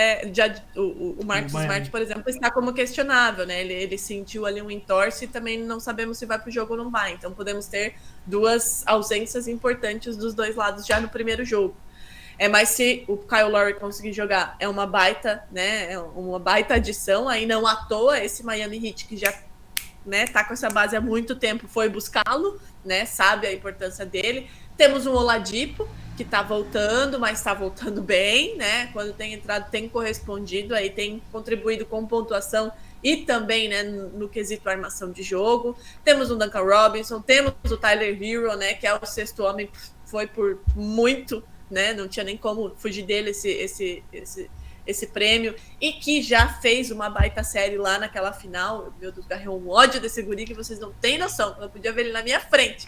o Marcus Smart, por exemplo, está como questionável, né? Ele sentiu ali um entorse e também não sabemos se vai para o jogo ou não vai. Então podemos ter duas ausências importantes dos dois lados já no primeiro jogo. Mas se o Kyle Lowry conseguir jogar, é uma baita, né? É uma baita adição. Aí não à toa, esse Miami Heat que já, né, tá com essa base há muito tempo, foi buscá-lo, né? Sabe a importância dele. Temos um Oladipo que tá voltando, mas tá voltando bem, né? Quando tem entrado, tem correspondido, aí tem contribuído com pontuação e também, né, no quesito armação de jogo. Temos o Duncan Robinson, temos o Tyler Hero, né, que é o sexto homem, foi por muito, né? Não tinha nem como fugir dele esse prêmio, e que já fez uma baita série lá naquela final. Meu Deus, garrei um ódio desse guri que vocês não têm noção. Eu podia ver ele na minha frente.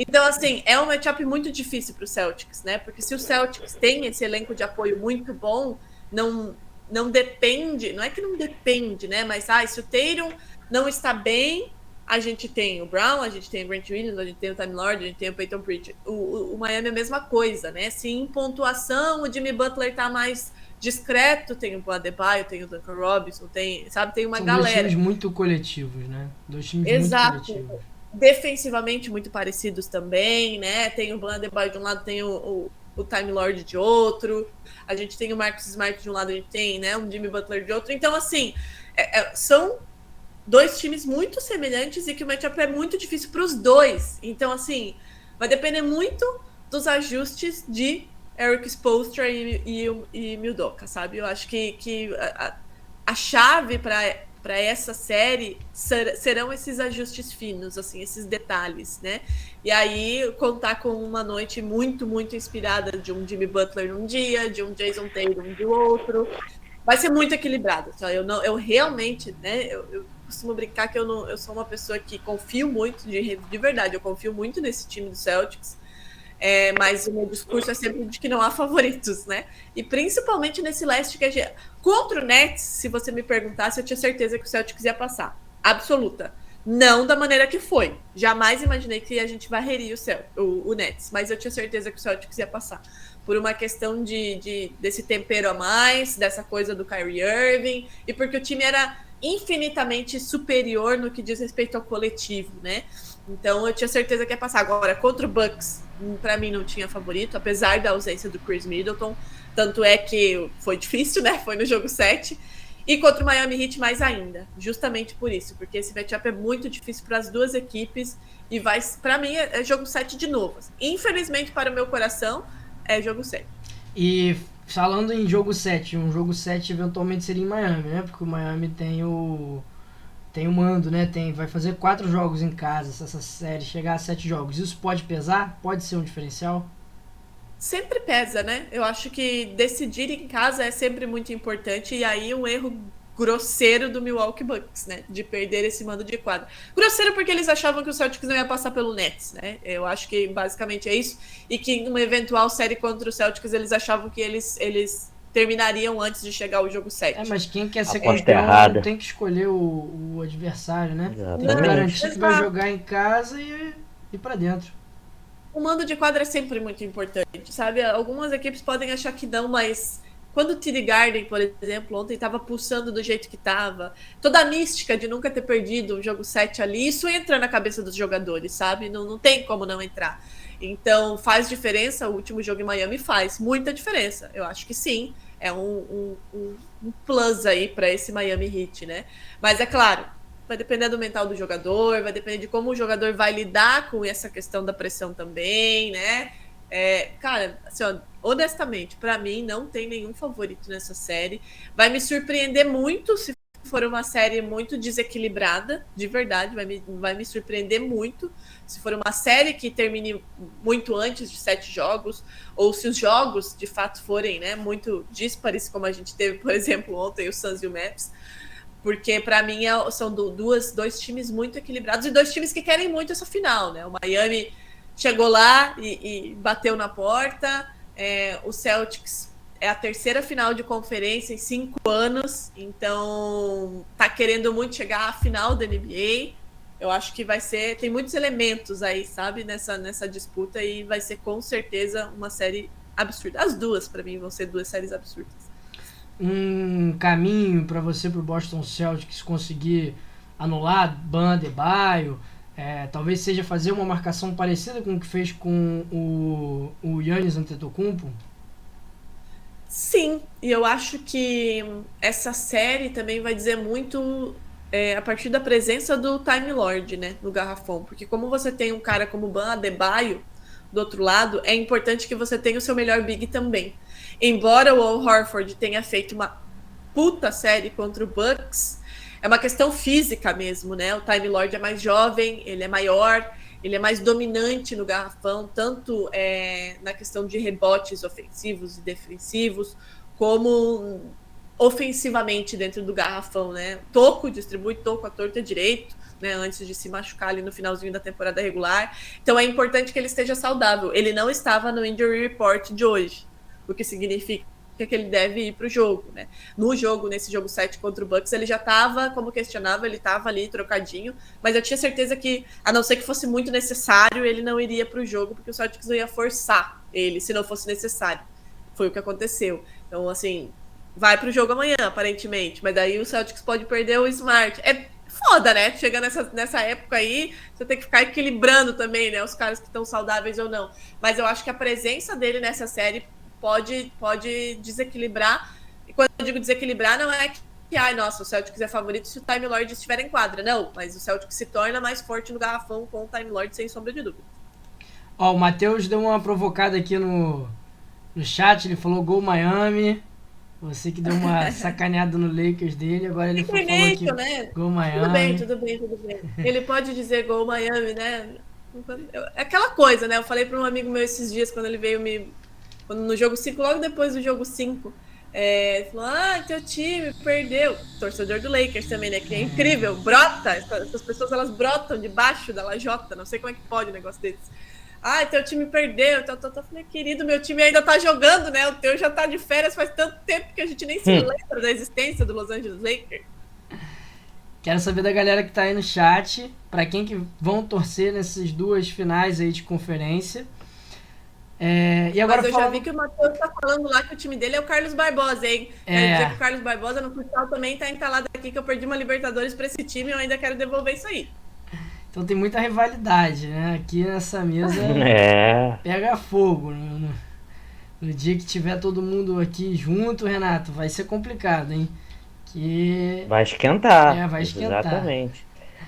Então, assim, é um matchup muito difícil para o Celtics, né? Porque se o Celtics tem esse elenco de apoio muito bom, não depende, não é que não depende, né? Mas se o Tatum não está bem, a gente tem o Brown, a gente tem o Grant Williams, a gente tem o Time Lord, a gente tem o Peyton Pritchard. O Miami é a mesma coisa, né? Se em pontuação o Jimmy Butler tá mais discreto, tem o Adebayo, tem o Duncan Robinson, tem uma galera. Dois times muito coletivos, né? Dois times Exato. muito coletivos. Defensivamente muito parecidos também, né? Tem o Adebayo de um lado, tem o Time Lord de outro. A gente tem o Marcus Smart de um lado, a gente tem, né, um Jimmy Butler de outro. Então, assim, são dois times muito semelhantes e que o matchup é muito difícil para os dois. Então, assim, vai depender muito dos ajustes de Eric Spoelstra e Mildoka, sabe? Eu acho que a chave para essa série serão esses ajustes finos, assim, esses detalhes, né? E aí contar com uma noite muito, muito inspirada de um Jimmy Butler num dia, de um Jason Tatum de outro. Vai ser muito equilibrado. Eu realmente, né? Eu costumo brincar que eu sou uma pessoa que confio muito, de verdade, eu confio muito nesse time do Celtics. Mas o meu discurso é sempre de que não há favoritos, né? E principalmente nesse leste que a gente... Contra o Nets, se você me perguntasse, eu tinha certeza que o Celtics ia passar. Absoluta. Não da maneira que foi. Jamais imaginei que a gente varreria o Nets, mas eu tinha certeza que o Celtics ia passar. Por uma questão desse tempero a mais, dessa coisa do Kyrie Irving, e porque o time era infinitamente superior no que diz respeito ao coletivo, né? Então eu tinha certeza que ia passar. Agora, contra o Bucks, para mim não tinha favorito, apesar da ausência do Chris Middleton. Tanto é que foi difícil, né? Foi no jogo 7. E contra o Miami Heat mais ainda. Justamente por isso. Porque esse matchup é muito difícil para as duas equipes. E vai, para mim, é jogo 7 de novo. Infelizmente, para o meu coração, é jogo 7. E falando em jogo 7, um jogo 7 eventualmente seria em Miami, né? Porque o Miami tem o mando, né? Vai fazer 4 jogos em casa, se essa série chegar a 7 jogos. Isso pode pesar? Pode ser um diferencial? Sempre pesa, né? Eu acho que decidir em casa é sempre muito importante. E aí um erro grosseiro do Milwaukee Bucks, né? De perder esse mando de quadra. Grosseiro porque eles achavam que o Celtics não ia passar pelo Nets, né? Eu acho que basicamente é isso. E que em uma eventual série contra o Celtics, eles achavam que eles terminariam antes de chegar ao jogo 7. Mas quem quer ser Aposta campeão errada. tem que escolher o adversário, né? Exatamente. Tem que garantir que Exato. vai jogar em casa e ir pra dentro. O mando de quadra é sempre muito importante, sabe? Algumas equipes podem achar que não, mas quando o TD Garden, por exemplo, ontem estava pulsando do jeito que estava, toda a mística de nunca ter perdido um jogo 7 ali, isso entra na cabeça dos jogadores, sabe? Não tem como não entrar. Então, faz diferença, o último jogo em Miami faz muita diferença. Eu acho que sim, é um plus aí para esse Miami Heat, né? Mas é claro, vai depender do mental do jogador, vai depender de como o jogador vai lidar com essa questão da pressão também, né? Cara, assim, ó, honestamente, para mim não tem nenhum favorito nessa série. Vai me surpreender muito se for uma série muito desequilibrada, de verdade, vai me surpreender muito se for uma série que termine muito antes de 7 jogos, ou se os jogos, de fato, forem, né, muito díspares, como a gente teve, por exemplo, ontem, o Suns e o Mavs. Porque, para mim, são dois times muito equilibrados e dois times que querem muito essa final, né? O Miami chegou lá e bateu na porta. O Celtics é a terceira final de conferência em 5 anos. Então, tá querendo muito chegar à final da NBA. Eu acho que vai ser... Tem muitos elementos aí, sabe? Nessa disputa. E vai ser, com certeza, uma série absurda. As duas, para mim, vão ser 2 séries absurdas. Um caminho para você pro Boston Celtics conseguir anular Bam Adebayo, talvez seja fazer uma marcação parecida com o que fez com o Giannis Antetokounmpo? Sim, e eu acho que essa série também vai dizer muito a partir da presença do Time Lord, né, no garrafão, porque como você tem um cara como Bam Adebayo do outro lado, é importante que você tenha o seu melhor big também. Embora o Al Horford tenha feito uma puta série contra o Bucks, é uma questão física mesmo, né? O Time Lord é mais jovem, ele é maior, ele é mais dominante no garrafão, tanto na questão de rebotes ofensivos e defensivos, como ofensivamente dentro do garrafão, né? Distribui toco à torta direito, né? Antes de se machucar ali no finalzinho da temporada regular. Então é importante que ele esteja saudável. Ele não estava no Injury Report de hoje, o que significa que ele deve ir para o jogo, né? No jogo, nesse jogo 7 contra o Bucks, ele já estava como questionável, ele estava ali trocadinho, mas eu tinha certeza que, a não ser que fosse muito necessário, ele não iria para o jogo, porque o Celtics não ia forçar ele, se não fosse necessário. Foi o que aconteceu. Então, assim, vai para o jogo amanhã, aparentemente, mas daí o Celtics pode perder o Smart. É foda, né? Chega nessa época aí, você tem que ficar equilibrando também, né? Os caras que estão saudáveis ou não. Mas eu acho que a presença dele nessa série pode desequilibrar. E quando eu digo desequilibrar, não é que nossa, o Celtics é favorito se o Time Lord estiver em quadra. Não, mas o Celtics se torna mais forte no garrafão com o Time Lord, sem sombra de dúvida. Ó, o Matheus deu uma provocada aqui no chat, ele falou Go Miami. Você que deu uma sacaneada no Lakers dele, agora ele falou aqui né? Go Miami. Tudo bem. Ele pode dizer Go Miami, né? É aquela coisa, né? Eu falei para um amigo meu esses dias, quando ele veio no jogo 5, logo depois do jogo 5, ele falou, teu time perdeu. Torcedor do Lakers também, né? Que é incrível, brota. Essas pessoas, elas brotam debaixo da lajota, não sei como é que pode um negócio desses. Teu time perdeu. Eu falei, querido, meu time ainda tá jogando, né? O teu já tá de férias faz tanto tempo que a gente nem se lembra da existência do Los Angeles Lakers. Quero saber da galera que tá aí no chat, pra quem que vão torcer nessas 2 finais aí de conferência. E agora mas eu já vi que o Matheus tá falando lá que o time dele é o Carlos Barbosa, hein? Quer dizer que o Carlos Barbosa no futsal também tá entalado aqui, que eu perdi uma Libertadores pra esse time e eu ainda quero devolver isso aí. Então tem muita rivalidade, né? Aqui nessa mesa pega fogo. No dia que tiver todo mundo aqui junto, Renato, vai ser complicado, hein? Vai esquentar. Vai esquentar. Exatamente.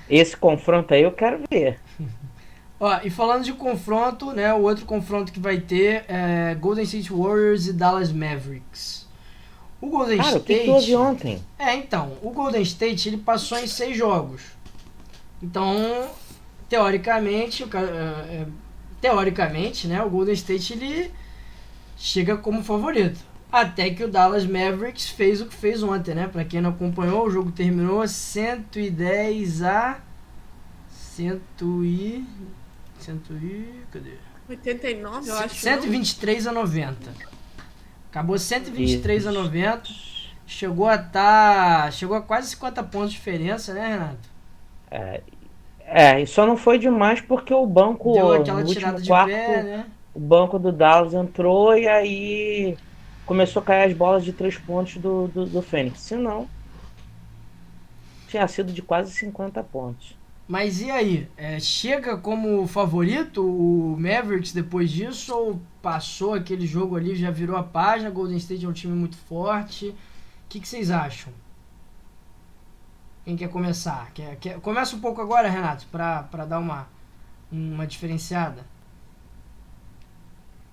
Esse confronto aí eu quero ver. Ó, e falando de confronto, né? O outro confronto que vai ter é Golden State Warriors e Dallas Mavericks. O Golden State... o que houve ontem? Então, o Golden State ele passou em 6 jogos. Então, teoricamente, né, o Golden State ele chega como favorito. Até que o Dallas Mavericks fez o que fez ontem, né? Pra quem não acompanhou, o jogo terminou 110 a... Cadê? 89, eu acho. 123 a 90. Acabou 123 a 90. Chegou a quase 50 pontos de diferença, né, Renato? E só não foi demais porque o banco deu aquela no tirada último de quarto, pé, né? O banco do Dallas entrou e aí começou a cair as bolas de 3 pontos do Fênix. Se não, tinha sido de quase 50 pontos. Mas e aí? Chega como favorito o Mavericks depois disso? Ou passou aquele jogo ali, já virou a página? Golden State é um time muito forte. O que vocês acham? Quem quer começar? Começa um pouco agora, Renato, para dar uma diferenciada.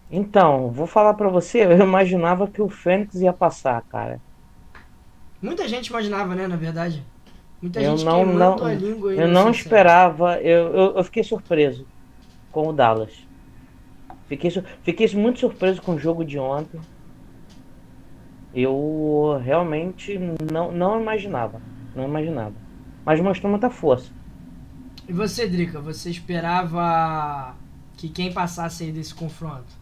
Então, vou falar pra você, eu imaginava que o Fênix ia passar, cara. Muita gente imaginava, né, na verdade. Muita Eu gente não- queimando não- a língua aí. Eu não esperava, eu fiquei surpreso com o Dallas. Fiquei muito surpreso com o jogo de ontem. Eu realmente não imaginava. Mas mostrou muita força. E você, Drica, você esperava que quem passasse aí desse confronto?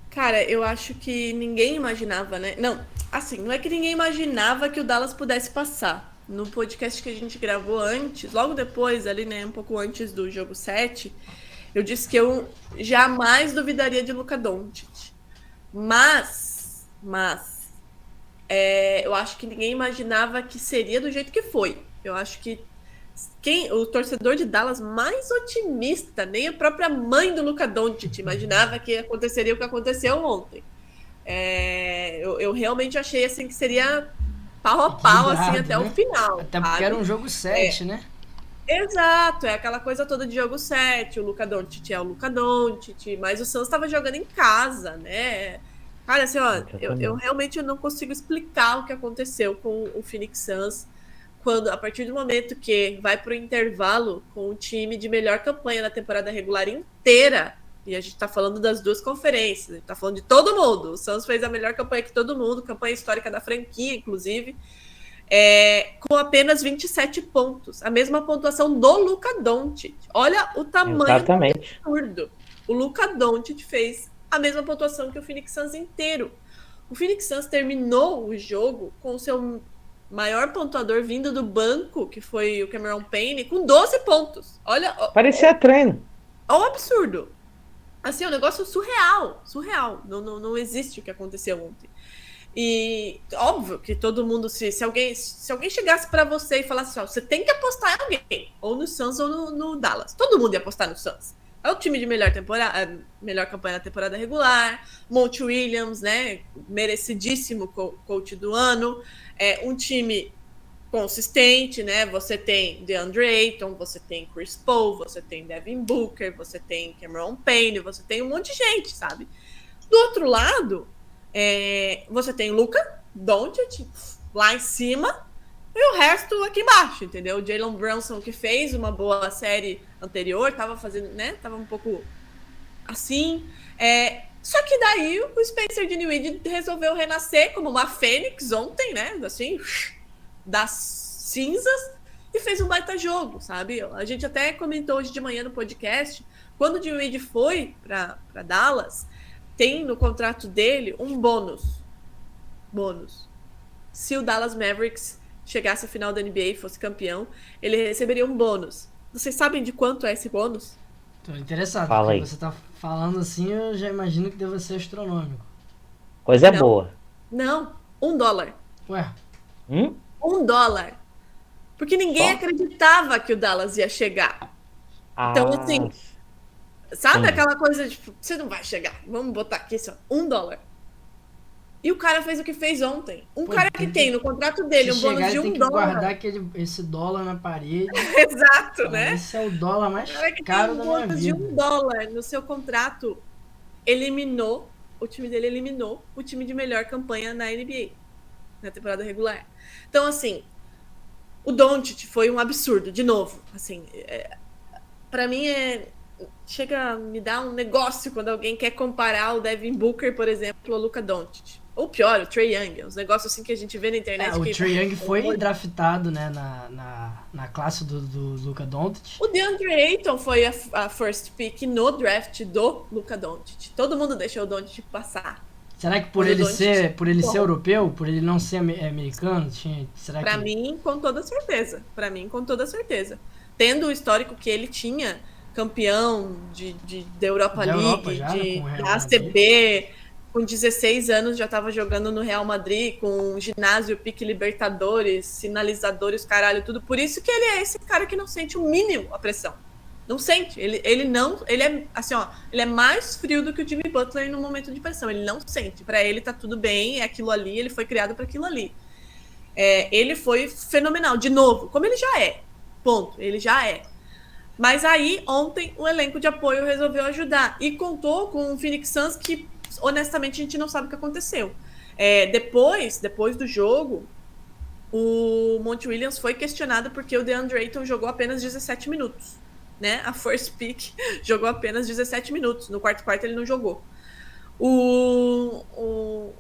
Cara, eu acho que ninguém imaginava, né? Não, assim, não é que ninguém imaginava que o Dallas pudesse passar. No podcast que a gente gravou antes, logo depois, ali, né, um pouco antes do jogo 7, Eu disse que eu jamais duvidaria de Luka Doncic. Mas eu acho que ninguém imaginava que seria do jeito que foi. Eu acho que o torcedor de Dallas mais otimista, nem a própria mãe do Luka Doncic imaginava que aconteceria o que aconteceu ontem. Eu realmente achei assim que seria pau a pau assim, até o final. Até porque sabe? era um jogo 7, né? Exato, é aquela coisa toda de jogo 7, o Luka Doncic é o Luka Doncic, mas o Suns estava jogando em casa, né? Cara, assim, ó, eu realmente não consigo explicar o que aconteceu com o Phoenix Suns quando, a partir do momento que vai pro intervalo com o time de melhor campanha na temporada regular inteira, e a gente tá falando das duas conferências, a gente tá falando de todo mundo, o Suns fez a melhor campanha que todo mundo, campanha histórica da franquia, inclusive, com apenas 27 pontos, a mesma pontuação do Luka Doncic. Olha o tamanho do absurdo. O Luka Doncic fez a mesma pontuação que o Phoenix Suns inteiro. O Phoenix Suns terminou o jogo com o seu maior pontuador vindo do banco, que foi o Cameron Payne, com 12 pontos. Olha, parecia treino. Olha o absurdo. Assim, é um negócio surreal. Não existe o que aconteceu ontem. E óbvio que todo mundo, se alguém chegasse para você e falasse assim, ó, você tem que apostar em alguém, ou no Suns ou no Dallas, todo mundo ia apostar no Suns. É o time de melhor campanha na temporada regular, Monty Williams, né, merecidíssimo coach do ano, um time consistente, né, você tem DeAndre Ayton, você tem Chris Paul, você tem Devin Booker, você tem Cameron Payne, você tem um monte de gente, sabe? Do outro lado, você tem Luka Doncic lá em cima e o resto aqui embaixo, entendeu? O Jalen Brunson, que fez uma boa série anterior, tava fazendo, né? Tava um pouco assim. Só que daí o Spencer Dinwiddie resolveu renascer como uma fênix ontem, né? Assim, das cinzas, e fez um baita jogo, sabe? A gente até comentou hoje de manhã no podcast, quando o Dinwiddie foi para Dallas, tem no contrato dele um bônus. Se o Dallas Mavericks chegasse à final da NBA e fosse campeão, ele receberia um bônus. Vocês sabem de quanto é esse bônus? Tô interessado, Fala porque aí. você tá falando assim, eu já imagino que deva ser astronômico. Coisa boa. Não, $1. Ué? $1. Porque ninguém Só? acreditava que o Dallas ia chegar. Então, assim, sabe aquela coisa de, tipo, você não vai chegar, vamos botar aqui só $1. E o cara fez o que fez ontem. Cara que tem no contrato dele um bônus de $1. Tem que guardar esse dólar na parede. Exato, né? Esse é o dólar mais caro da minha vida. De $1 no seu contrato, o time dele eliminou o time de melhor campanha na NBA, na temporada regular. Então, assim, o Doncic foi um absurdo, de novo. Assim, pra mim chega a me dar um negócio quando alguém quer comparar o Devin Booker, por exemplo, ao Luka Doncic. Ou pior, o Trae Young. Uns negócios assim que a gente vê na internet. O Trae Young foi draftado, né, na classe do Luka Doncic. O DeAndre Ayton foi a first pick no draft do Luka Doncic. Todo mundo deixou o Doncic passar. Será que por ele ser europeu, por ele não ser americano, Pra mim, com toda certeza. Tendo o histórico que ele tinha, campeão da Europa League, da ACB, com 16 anos já estava jogando no Real Madrid, com ginásio, pique Libertadores, sinalizadores, caralho, tudo. Por isso que ele é esse cara que não sente o mínimo a pressão. Não sente. Ele é assim, ó, ele é mais frio do que o Jimmy Butler no momento de pressão. Ele não sente. Para ele tá tudo bem, é aquilo ali, ele foi criado para aquilo ali. Ele foi fenomenal, de novo, como ele já é. Ponto. Ele já é. Mas aí, ontem, o elenco de apoio resolveu ajudar. E contou com o Phoenix Suns que, honestamente, a gente não sabe o que aconteceu. Depois do jogo, o Monty Williams foi questionado porque o DeAndre Ayton jogou apenas 17 minutos. Né? A first pick jogou apenas 17 minutos. No quarto ele não jogou. O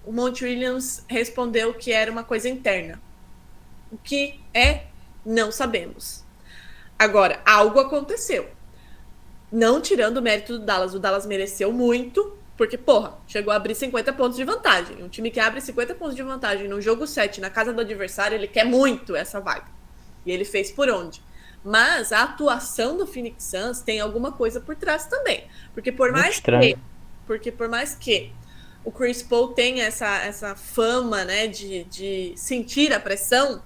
Monty Williams respondeu que era uma coisa interna. O que não sabemos. Agora, algo aconteceu. Não tirando o mérito do Dallas. O Dallas mereceu muito, porque, chegou a abrir 50 pontos de vantagem. Um time que abre 50 pontos de vantagem no jogo 7, na casa do adversário, ele quer muito essa vaga. E ele fez por onde? Mas a atuação do Phoenix Suns tem alguma coisa por trás também. Porque por mais que o Chris Paul tenha essa fama, né, de sentir a pressão,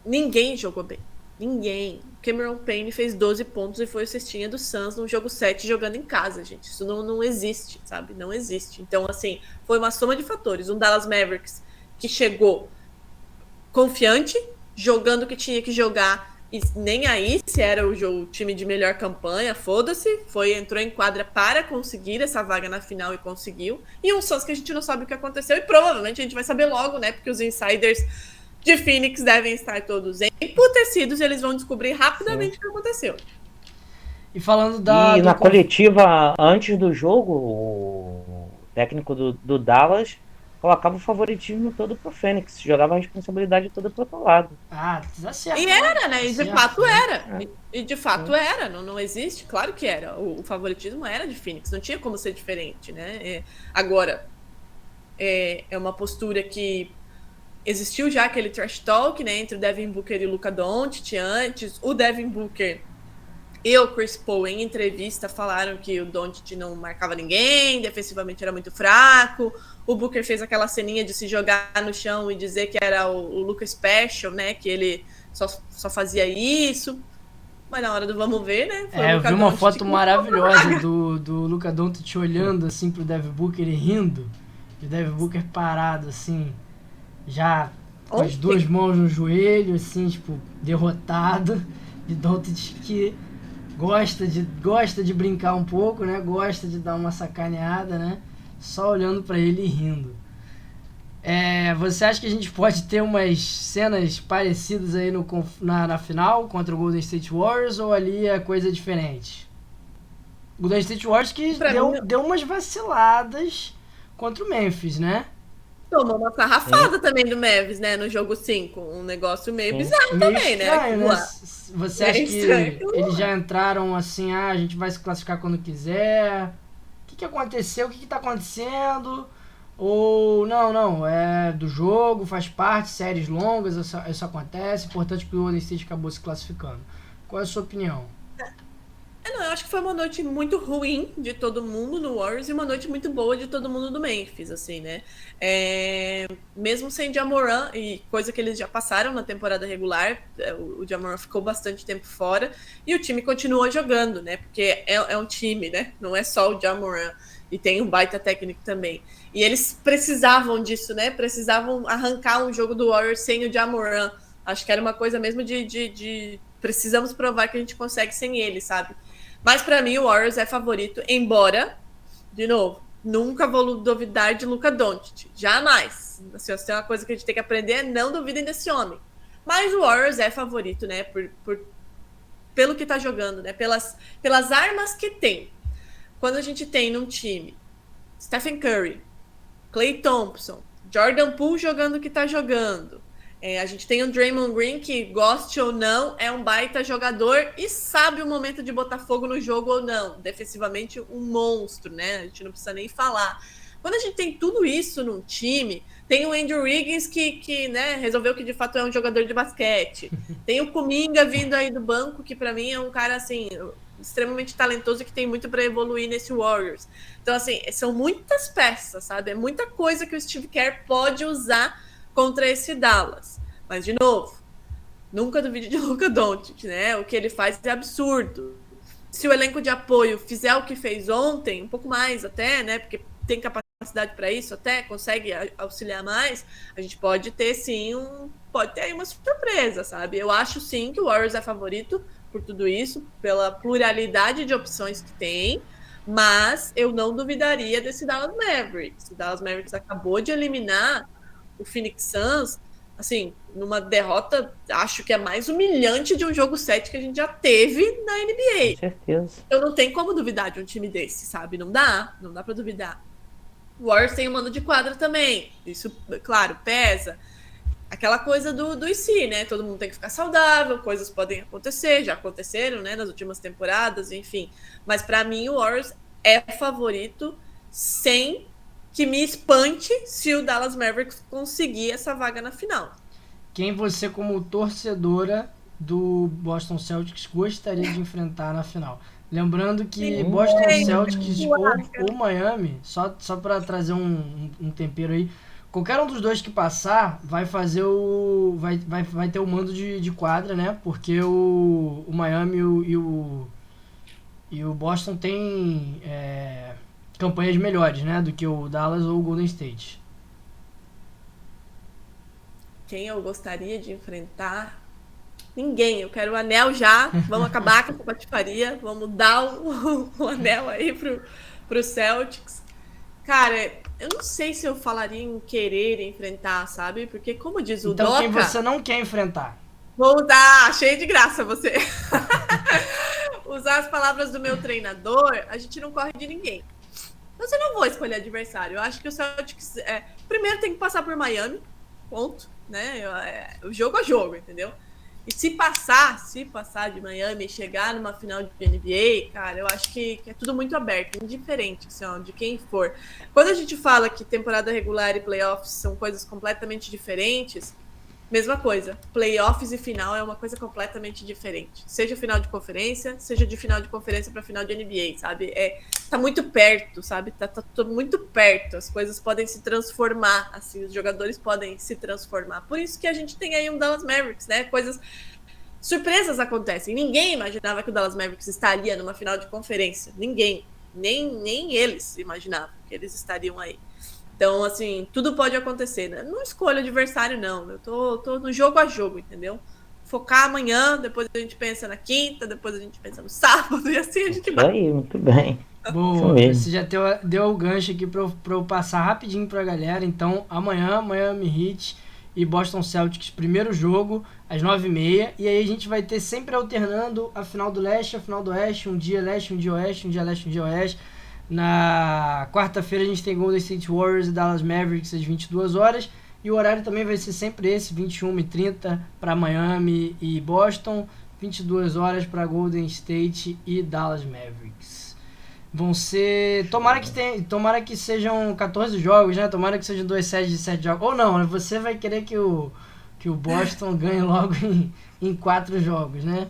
ninguém jogou bem. Ninguém. Cameron Payne fez 12 pontos e foi o cestinha do Suns no jogo 7 jogando em casa, gente. Isso não existe, sabe? Não existe. Então, assim, foi uma soma de fatores. Um Dallas Mavericks que chegou confiante, jogando o que tinha que jogar, e nem aí se era o time de melhor campanha, foda-se, entrou em quadra para conseguir essa vaga na final e conseguiu. E um Suns que a gente não sabe o que aconteceu e provavelmente a gente vai saber logo, né? Porque os insiders de Phoenix devem estar todos emputecidos e eles vão descobrir rapidamente o que aconteceu. E falando na coletiva, antes do jogo, o técnico do Dallas colocava o favoritismo todo pro Fênix, jogava a responsabilidade toda pro outro lado. Tá certo. E era, né? E de fato era. E de fato era, não existe, claro que era. O favoritismo era de Phoenix, não tinha como ser diferente, né? Agora, é uma postura que existiu já aquele trash talk, né, entre o Devin Booker e o Luka Doncic antes. O Devin Booker e o Chris Paul, em entrevista, falaram que o Doncic não marcava ninguém, defensivamente era muito fraco. O Booker fez aquela ceninha de se jogar no chão e dizer que era o Luka Special, né, que ele só fazia isso. Mas na hora do vamos ver, né? Eu vi uma foto maravilhosa do Luka Doncic olhando assim pro Devin Booker e rindo. E o Devin Booker parado assim, já com as duas mãos no joelho, assim, tipo, derrotado. E Doncic que gosta de brincar um pouco, né? Gosta de dar uma sacaneada, né? Só olhando pra ele e rindo. Você acha que a gente pode ter umas cenas parecidas aí na final contra o Golden State Warriors, ou ali é coisa diferente? O Golden State Warriors que deu umas vaciladas contra o Memphis, né? Tomou uma sarrafada também do Memphis, né? No jogo 5. Um negócio meio bizarro também, estranho, né? Você acha que eles já entraram assim, a gente vai se classificar quando quiser? O que aconteceu? O que tá acontecendo? Ou não, é do jogo, faz parte, séries longas, isso acontece, importante que o Golden State acabou se classificando. Qual é a sua opinião? Eu acho que foi uma noite muito ruim de todo mundo no Warriors e uma noite muito boa de todo mundo do Memphis, assim, né? Mesmo sem Ja Morant, e coisa que eles já passaram na temporada regular, o Ja Morant ficou bastante tempo fora e o time continuou jogando, né? Porque é um time, né? Não é só o Ja Morant, e tem um baita técnico também. E eles precisavam disso, né? Precisavam arrancar um jogo do Warriors sem o Ja Morant. Acho que era uma coisa mesmo de precisamos provar que a gente consegue sem ele, sabe? Mas para mim o Warriors é favorito, embora, de novo, nunca vou duvidar de Luka Doncic, jamais. Assim, se tem uma coisa que a gente tem que aprender é não duvidem desse homem. Mas o Warriors é favorito, né, pelo que tá jogando, né, pelas armas que tem. Quando a gente tem num time Stephen Curry, Klay Thompson, Jordan Poole jogando o que tá jogando, a gente tem o Draymond Green, que, goste ou não, é um baita jogador e sabe o momento de botar fogo no jogo ou não. Defensivamente, um monstro, né? A gente não precisa nem falar. Quando a gente tem tudo isso num time, tem o Andrew Wiggins que né, resolveu que de fato é um jogador de basquete. Tem o Kuminga vindo aí do banco, que para mim é um cara assim extremamente talentoso e que tem muito para evoluir nesse Warriors. Então, assim, são muitas peças, sabe? É muita coisa que o Steve Kerr pode usar contra esse Dallas. Mas, de novo, nunca duvide de Luka Doncic, né? O que ele faz é absurdo. Se o elenco de apoio fizer o que fez ontem, um pouco mais até, né? Porque tem capacidade para isso, até consegue auxiliar mais, a gente pode ter sim pode ter aí uma surpresa, sabe? Eu acho sim que o Warriors é favorito por tudo isso, pela pluralidade de opções que tem, mas eu não duvidaria desse Dallas Mavericks. O Dallas Mavericks acabou de eliminar o Phoenix Suns, assim, numa derrota, acho que é mais humilhante de um jogo 7 que a gente já teve na NBA. Com certeza. Eu não tenho como duvidar de um time desse, sabe? Não dá pra duvidar. O Warriors tem um mando de quadra também. Isso, claro, pesa. Aquela coisa do IC, né? Todo mundo tem que ficar saudável, coisas podem acontecer, já aconteceram, né? Nas últimas temporadas, enfim. Mas para mim o Warriors é favorito, sem que me espante se o Dallas Mavericks conseguir essa vaga na final. Quem você, como torcedora do Boston Celtics gostaria de enfrentar na final? Lembrando que Boston Celtics ou Miami, só para trazer um tempero aí, qualquer um dos dois que passar vai fazer vai ter o mando de quadra, né? Porque o Miami e o Boston tem campanhas melhores, né? Do que o Dallas ou o Golden State. Quem eu gostaria de enfrentar? Ninguém. Eu quero o anel já. Vamos acabar com a patifaria. Vamos dar o anel aí pro Celtics. Cara, eu não sei se eu falaria em querer enfrentar, sabe? Porque, como diz o Então, Doca... quem você não quer enfrentar? Vou usar... Cheio de graça você. Usar as palavras do meu treinador, a gente não corre de ninguém. Então, eu não vou escolher adversário. Eu acho que o Celtics... primeiro tem que passar por Miami. Ponto. Né? O jogo é jogo, entendeu? E se passar de Miami e chegar numa final de NBA, cara, eu acho que é tudo muito aberto, indiferente assim, ó, de quem for. Quando a gente fala que temporada regular e playoffs são coisas completamente diferentes, mesma coisa. Playoffs e final é uma coisa completamente diferente. Seja final de conferência, seja de final de conferência para final de NBA, sabe? Tá muito perto, sabe? Tá muito perto. As coisas podem se transformar, assim, os jogadores podem se transformar. Por isso que a gente tem aí um Dallas Mavericks, né? Surpresas acontecem. Ninguém imaginava que o Dallas Mavericks estaria numa final de conferência. Ninguém. Nem eles imaginavam que eles estariam aí. Então, assim, tudo pode acontecer, né? Não escolho adversário, não. Eu tô no jogo a jogo, entendeu? Focar amanhã, depois a gente pensa na quinta, depois a gente pensa no sábado, e assim a gente vai. Isso aí, muito bem. Boa, você já deu o gancho aqui pra eu passar rapidinho pra galera. Então, amanhã, Miami Heat e Boston Celtics, primeiro jogo, às 9h30. E aí a gente vai ter sempre alternando a final do leste, a final do oeste, um dia leste, um dia oeste, um dia leste, um dia oeste. Na quarta-feira a gente tem Golden State Warriors e Dallas Mavericks às 22 horas. E o horário também vai ser sempre esse, 21h30 para Miami e Boston, 22 horas para Golden State e Dallas Mavericks. Vão ser... Tomara que sejam 14 jogos, né? Tomara que sejam 2 séries de 7 jogos. Ou não, você vai querer que o Boston ganhe logo em 4 jogos, né?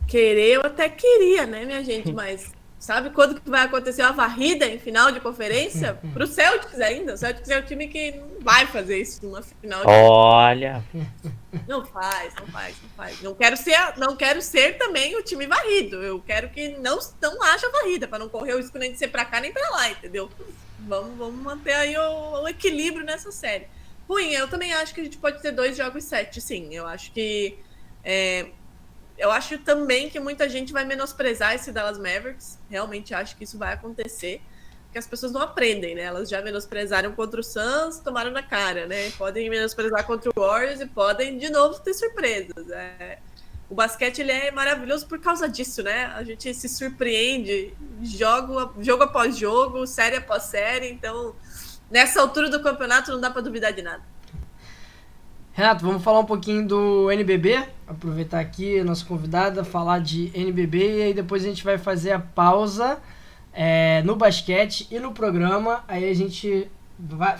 Querer eu até queria, né, minha gente? Mas sabe quando que vai acontecer uma varrida em final de conferência? Pro Celtics ainda. O Celtics é o time que não vai fazer isso numa final de... Olha! Não faz. Não quero ser também o time varrido. Eu quero que não haja varrida, para não correr o risco nem de ser para cá nem para lá, entendeu? Vamos manter aí o equilíbrio nessa série. Ruim, eu também acho que a gente pode ter 2 jogos 7, sim. Eu acho que... Eu acho também que muita gente vai menosprezar esse Dallas Mavericks. Realmente acho que isso vai acontecer. Porque as pessoas não aprendem, né? Elas já menosprezaram contra o Suns, tomaram na cara, né? Podem menosprezar contra o Warriors e podem, de novo, ter surpresas. O basquete, ele é maravilhoso por causa disso, né? A gente se surpreende jogo após jogo, série após série. Então, nessa altura do campeonato, não dá para duvidar de nada. Renato, vamos falar um pouquinho do NBB, aproveitar aqui a nossa convidada, falar de NBB e aí depois a gente vai fazer a pausa no basquete e no programa, aí a gente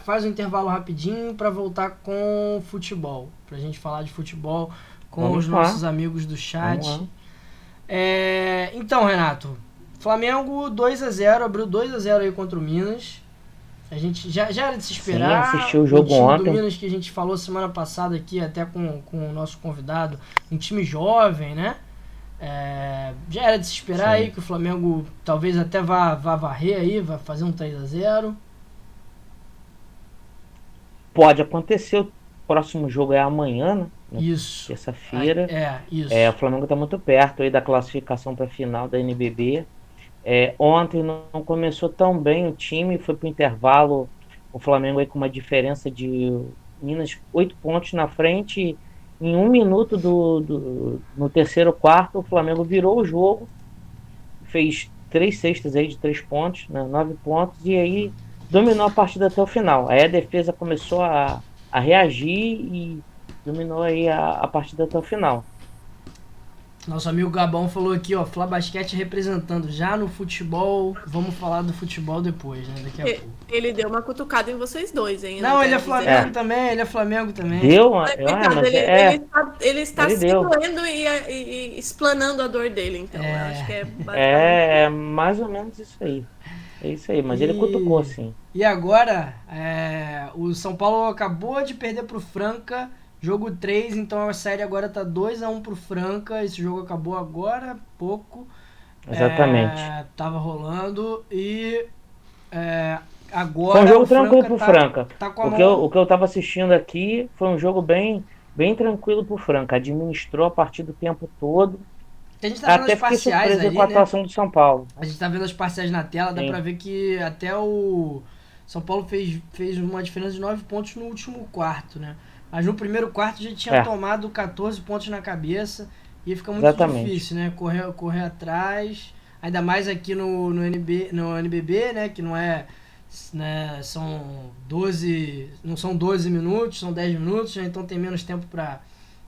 faz um intervalo rapidinho para voltar com futebol, pra gente falar de futebol com os nossos amigos do chat. Então, Renato, Flamengo 2-0, abriu 2-0 aí contra o Minas. A gente já era de se esperar. Sim, assistiu o jogo ontem. Do Minas que a gente falou semana passada aqui, até com o nosso convidado, um time jovem, né? Já era de se esperar aí que o Flamengo talvez até vá varrer aí, vai fazer um 3-0. Pode acontecer, o próximo jogo é amanhã, né? Isso. Terça-feira. Isso. O Flamengo está muito perto aí da classificação para a final da NBB. Ontem não começou tão bem o time, foi para o intervalo, o Flamengo aí com uma diferença de Minas 8 pontos na frente, em 1 minuto no terceiro quarto o Flamengo virou o jogo, fez 3 cestas aí de 3 pontos, né, 9 pontos, e aí dominou a partida até o final. Aí a defesa começou a reagir e dominou aí a partida até o final. Nosso amigo Gabão falou aqui, ó, Fla Basquete representando já no futebol. Vamos falar do futebol depois, né? Daqui a pouco. Ele deu uma cutucada em vocês dois, hein? Não, ele é quero dizer Flamengo também, ele é Flamengo também. Deu? Mas, coitado, mas ele está Ele se deu. doendo e explanando a dor dele, então. Eu acho que é basicamente. É mais ou menos isso aí. É isso aí, mas ele cutucou, sim. E agora, o São Paulo acabou de perder pro Franca, jogo 3, então a série agora tá 2-1 pro Franca. Esse jogo acabou agora há pouco. Exatamente. Tava rolando e agora Foi um jogo o Franca tranquilo pro Franca. tá com a O que eu tava assistindo aqui foi um jogo bem tranquilo pro Franca. Administrou a partida o tempo todo. A gente tá vendo Até as fiquei parciais surpreso ali, com a né? atuação do São Paulo. A gente tá vendo as parciais na tela, dá Sim. pra ver que até o São Paulo fez uma diferença de 9 pontos no último quarto, né? Mas no primeiro quarto já tinha tomado 14 pontos na cabeça e fica muito difícil, né? Correr atrás, ainda mais aqui no NBB, né? Que não é, né? Não são 12 minutos, são 10 minutos, né? Então tem menos tempo pra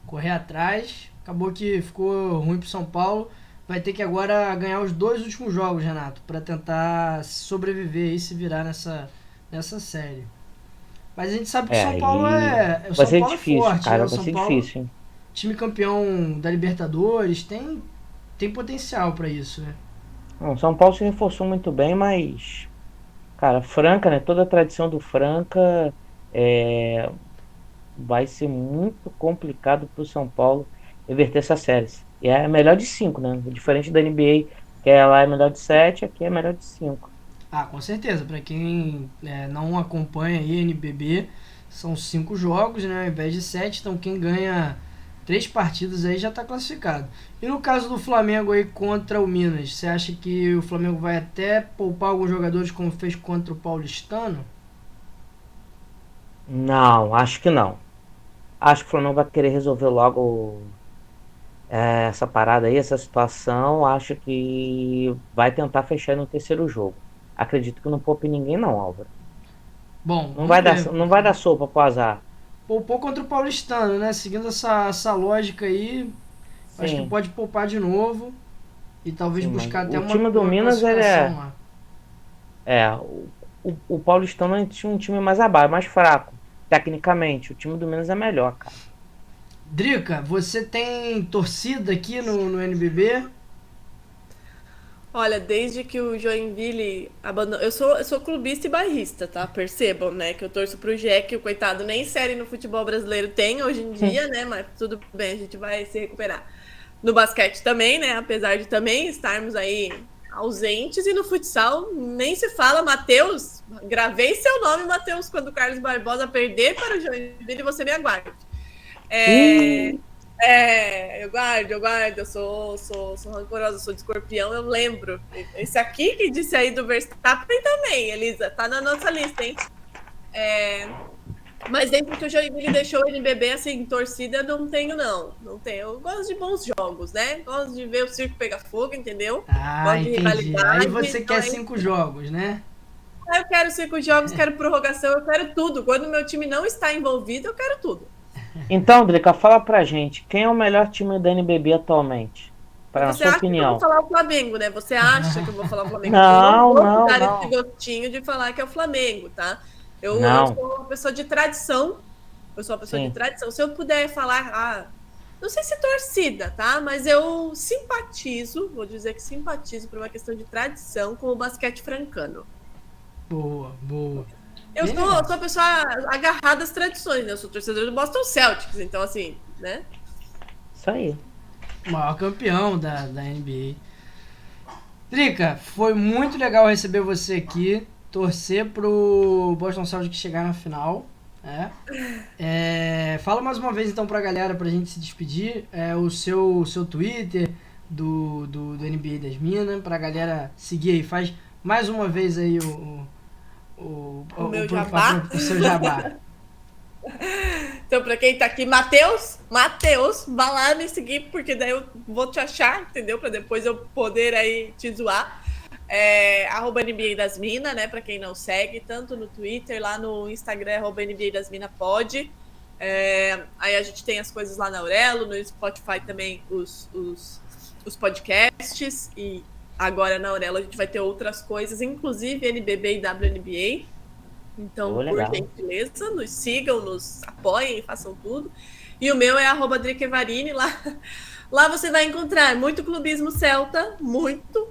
correr atrás. Acabou que ficou ruim pro São Paulo. Vai ter que agora ganhar os 2 últimos jogos, Renato, pra tentar sobreviver e se virar nessa série. Mas a gente sabe que o São Paulo o vai São ser Paulo difícil, forte, cara, né? O vai São ser Paulo, difícil, hein? time campeão da Libertadores, tem potencial pra isso, né? Não, São Paulo se reforçou muito bem, mas, cara, Franca, né? Toda a tradição do Franca vai ser muito complicado pro São Paulo reverter essa série. E é a melhor de 5, né? Diferente da NBA, que lá é melhor de 7, aqui é melhor de 5. Ah, com certeza. Pra quem não acompanha aí NBB, são 5 jogos, né? Ao invés de 7, então quem ganha 3 partidas aí já tá classificado. E no caso do Flamengo aí contra o Minas, você acha que o Flamengo vai até poupar alguns jogadores como fez contra o Paulistano? Não, acho que não. Acho que o Flamengo vai querer resolver logo essa parada aí, essa situação. Acho que vai tentar fechar no terceiro jogo. Acredito que não poupe ninguém não, Álvaro. Bom, Não vai dar sopa pro azar. Poupou contra o Paulistano, né? Seguindo essa lógica aí, Sim. acho que pode poupar de novo e talvez buscar até o time do Minas classificação lá. O Paulistano é um time mais abaixo, mais fraco. Tecnicamente, o time do Minas é melhor, cara. Drica, você tem torcida aqui no NBB? Olha, desde que o Joinville abandonou... Eu sou clubista e bairrista, tá? Percebam, né? Que eu torço pro Jack, o coitado nem série no futebol brasileiro tem hoje em dia, né? Mas tudo bem, a gente vai se recuperar. No basquete também, né? Apesar de também estarmos aí ausentes. E no futsal nem se fala. Matheus, gravei seu nome, Matheus, quando o Carlos Barbosa perder para o Joinville, você me aguarde. Eu guardo, eu sou rancorosa, sou de Escorpião, eu lembro. Esse aqui que disse aí do Verstappen também, Elisa, tá na nossa lista, hein? Mas desde que o Joinville deixou o NBB, assim, torcida, não tenho, não. Não tenho. Eu gosto de bons jogos, né? Gosto de ver o circo pegar fogo, entendeu? Ah, gosto de entendi. Aí você então quer 5 jogos, né? Eu quero 5 jogos, quero prorrogação, eu quero tudo. Quando o meu time não está envolvido, eu quero tudo. Então, Drica, fala pra gente, quem é o melhor time da NBB atualmente? Na sua opinião. Você acha que eu vou falar o Flamengo, né? Você acha que eu vou falar o Flamengo? Não, eu não vou dar não. esse gostinho de falar que é o Flamengo, tá? Eu sou uma pessoa de tradição. Eu sou uma pessoa de tradição. Se eu puder falar, não sei se torcida, tá? Mas eu simpatizo, vou dizer que simpatizo por uma questão de tradição com o basquete francano. Boa. Eu sou uma pessoa agarrada às tradições, né? Eu sou torcedor do Boston Celtics, então assim, né? Isso aí. O maior campeão da NBA. Drica, foi muito legal receber você aqui. Torcer pro Boston Celtics chegar na final. Fala mais uma vez então pra galera, pra gente se despedir, o seu Twitter do NBA das Minas, pra galera seguir aí. Faz mais uma vez aí o meu jabá. O seu jabá. Então, pra quem tá aqui, Matheus, vá lá me seguir, porque daí eu vou te achar, entendeu? Pra depois eu poder aí te zoar. @NBA das Minas, né? Pra quem não segue, tanto no Twitter, lá no Instagram, @NBA das Minas pode. Aí a gente tem as coisas lá na Aurelo, no Spotify também, os os podcasts e agora na Aurelo a gente vai ter outras coisas, inclusive NBB e WNBA. Então, por gentileza, nos sigam, nos apoiem, façam tudo. E o meu é @Driquevarini, lá você vai encontrar muito clubismo celta, muito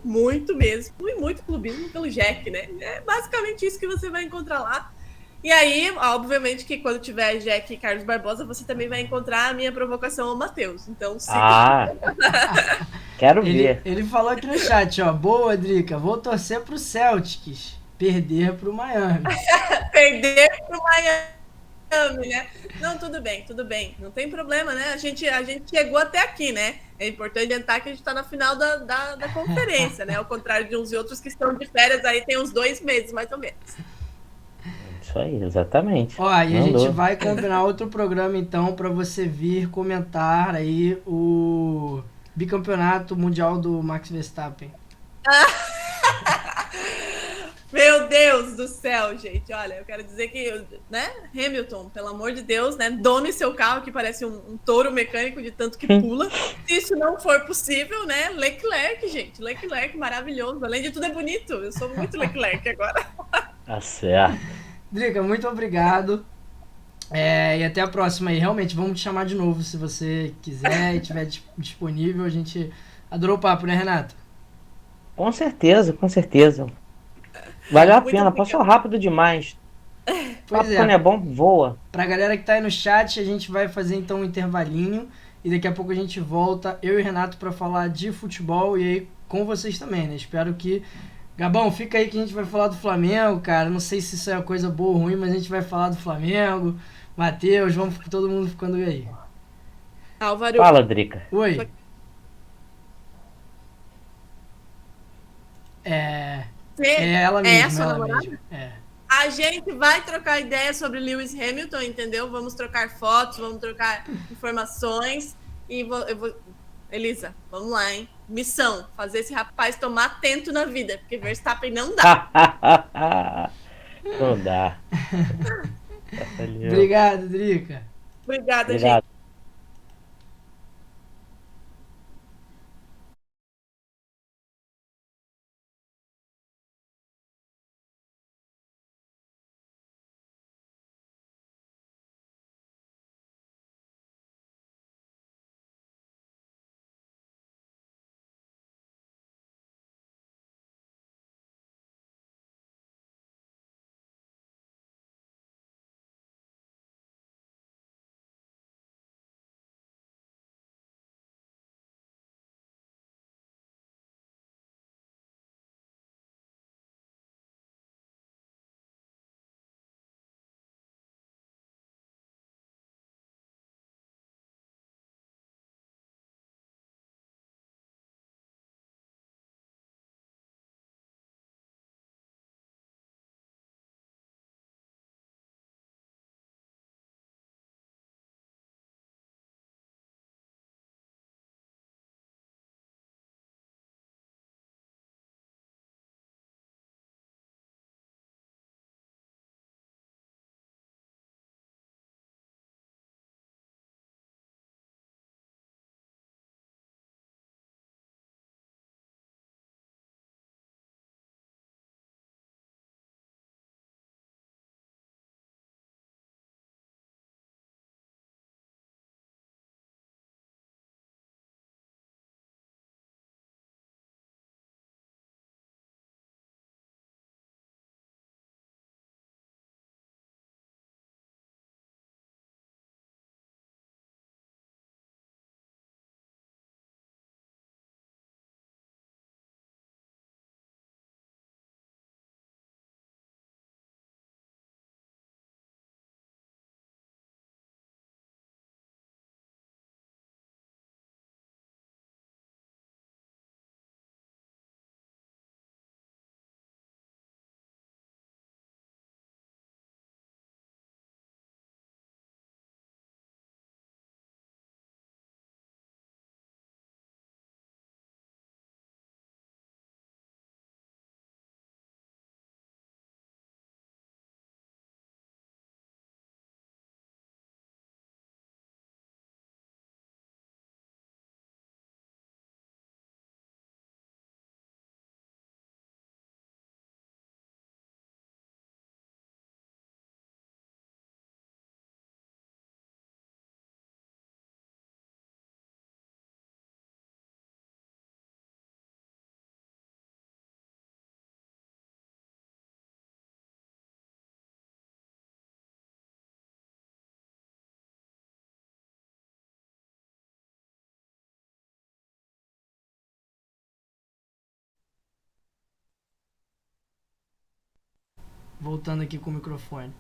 mesmo, e muito clubismo pelo Jack, né? É basicamente isso que você vai encontrar lá. E aí, obviamente, que quando tiver Jack e Carlos Barbosa, você também vai encontrar a minha provocação ao Matheus. Então, quero ver. Ele falou aqui no chat, ó. Boa, Drica. Vou torcer pro Celtics. Perder pro Miami. Perder pro Miami, né? Não, tudo bem. Não tem problema, né? A gente chegou até aqui, né? É importante adiantar que a gente tá na final da conferência, né? Ao contrário de uns e outros que estão de férias aí tem uns 2 meses, mais ou menos. Isso aí, exatamente. Ó, e a gente vai combinar outro programa então para você vir comentar aí o bicampeonato mundial do Max Verstappen. Meu Deus do céu, gente. Olha, eu quero dizer que, né, Hamilton, pelo amor de Deus, né, dome seu carro que parece um touro mecânico de tanto que pula. Se isso não for possível, né, Leclerc, gente. Leclerc, maravilhoso. Além de tudo, é bonito. Eu sou muito Leclerc agora. Tá certo. Drica, muito obrigado. E até a próxima aí. Realmente, vamos te chamar de novo se você quiser e estiver disponível. A gente adorou o papo, né, Renato? Com certeza. Valeu a pena, passou rápido demais. Pois Quando é bom, voa. Pra galera que tá aí no chat, a gente vai fazer então um intervalinho e daqui a pouco a gente volta, eu e o Renato, pra falar de futebol e aí com vocês também, né? Espero que... Gabão, fica aí que a gente vai falar do Flamengo, cara. Não sei se isso é uma coisa boa ou ruim, mas a gente vai falar do Flamengo. Matheus, vamos todo mundo ficando aí. Álvaro. Fala, Drica. Oi. É ela mesma, ela mesma. A gente vai trocar ideia sobre Lewis Hamilton, entendeu? Vamos trocar fotos, vamos trocar informações. E Elisa, vamos lá, hein? Missão: fazer esse rapaz tomar atento na vida, porque Verstappen não dá. Não dá. Obrigado, Drica. Obrigada, gente. Voltando aqui com o microfone.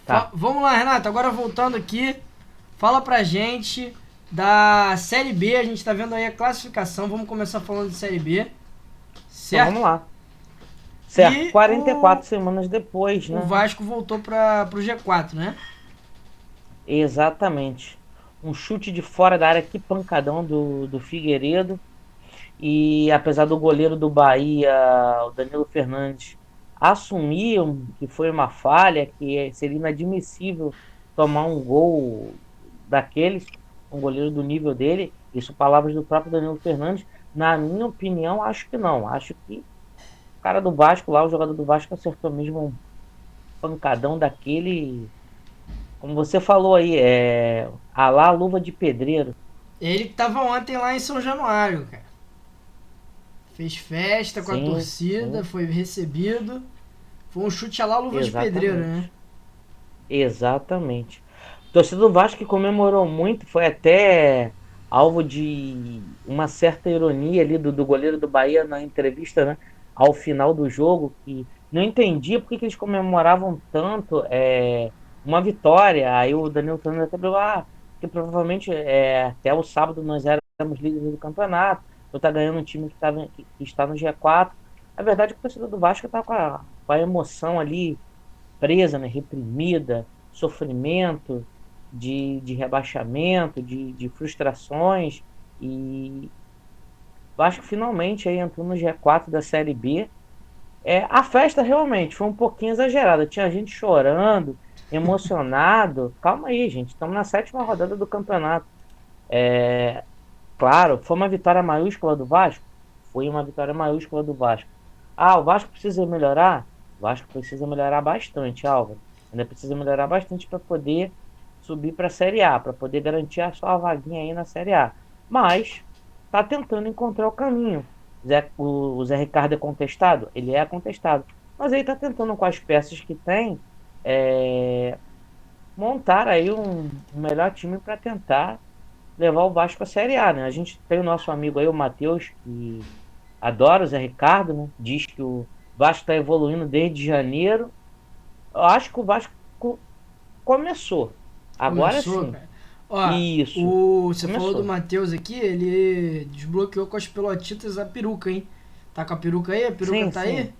Tá. Vamos lá, Renato. Agora voltando aqui. Fala pra gente da Série B. A gente tá vendo aí a classificação. Vamos começar falando de Série B. Então Certo? vamos lá. Certo, E 44 semanas depois, né? O Vasco voltou pro G4, né? Exatamente. Um chute de fora da área, que pancadão do Figueiredo. E apesar do goleiro do Bahia, o Danilo Fernandes, assumir que foi uma falha, que seria inadmissível tomar um gol daqueles, um goleiro do nível dele, isso palavras do próprio Danilo Fernandes, na minha opinião, acho que não. Acho que o cara do Vasco lá, o jogador do Vasco, acertou mesmo um pancadão daquele, como você falou aí, a lá luva de pedreiro. Ele que tava ontem lá em São Januário, cara. Fez festa com a Sim, torcida, sim. foi recebido. Foi um chute a lá luva de Exatamente. pedreiro, né? Exatamente. A torcida do Vasco que comemorou muito, foi até alvo de uma certa ironia ali do goleiro do Bahia na entrevista, né, ao final do jogo, que não entendia por que eles comemoravam tanto uma vitória. Aí o Danilo Fernandes até falou, que provavelmente até o sábado nós éramos líderes do campeonato, eu tá ganhando um time que está no G4. A verdade é que o torcedor do Vasco está com a emoção ali presa, né, reprimida, sofrimento de rebaixamento, de frustrações, e eu acho que finalmente aí entrou no G4 da Série B. A festa realmente foi um pouquinho exagerada, tinha gente chorando, emocionado. Calma aí, gente, estamos na 7ª rodada do campeonato. Claro, foi uma vitória maiúscula do Vasco? Foi uma vitória maiúscula do Vasco. O Vasco precisa melhorar? O Vasco precisa melhorar bastante, Álvaro. Ainda precisa melhorar bastante para poder subir para a Série A, para poder garantir a sua vaguinha aí na Série A. Mas está tentando encontrar o caminho. O Zé Ricardo é contestado? Ele é contestado. Mas ele está tentando, com as peças que tem, montar aí um melhor time para tentar levar o Vasco à Série A, né? A gente tem o nosso amigo aí, o Matheus, que adora o Zé Ricardo, né? Diz que o Vasco está evoluindo desde janeiro. Eu acho que o Vasco começou. Agora Começou, sim. cara. Ó, Isso. você falou do Matheus aqui, ele desbloqueou com as pelotitas a peruca, hein? Tá com a peruca aí? A peruca Sim, tá sim. aí?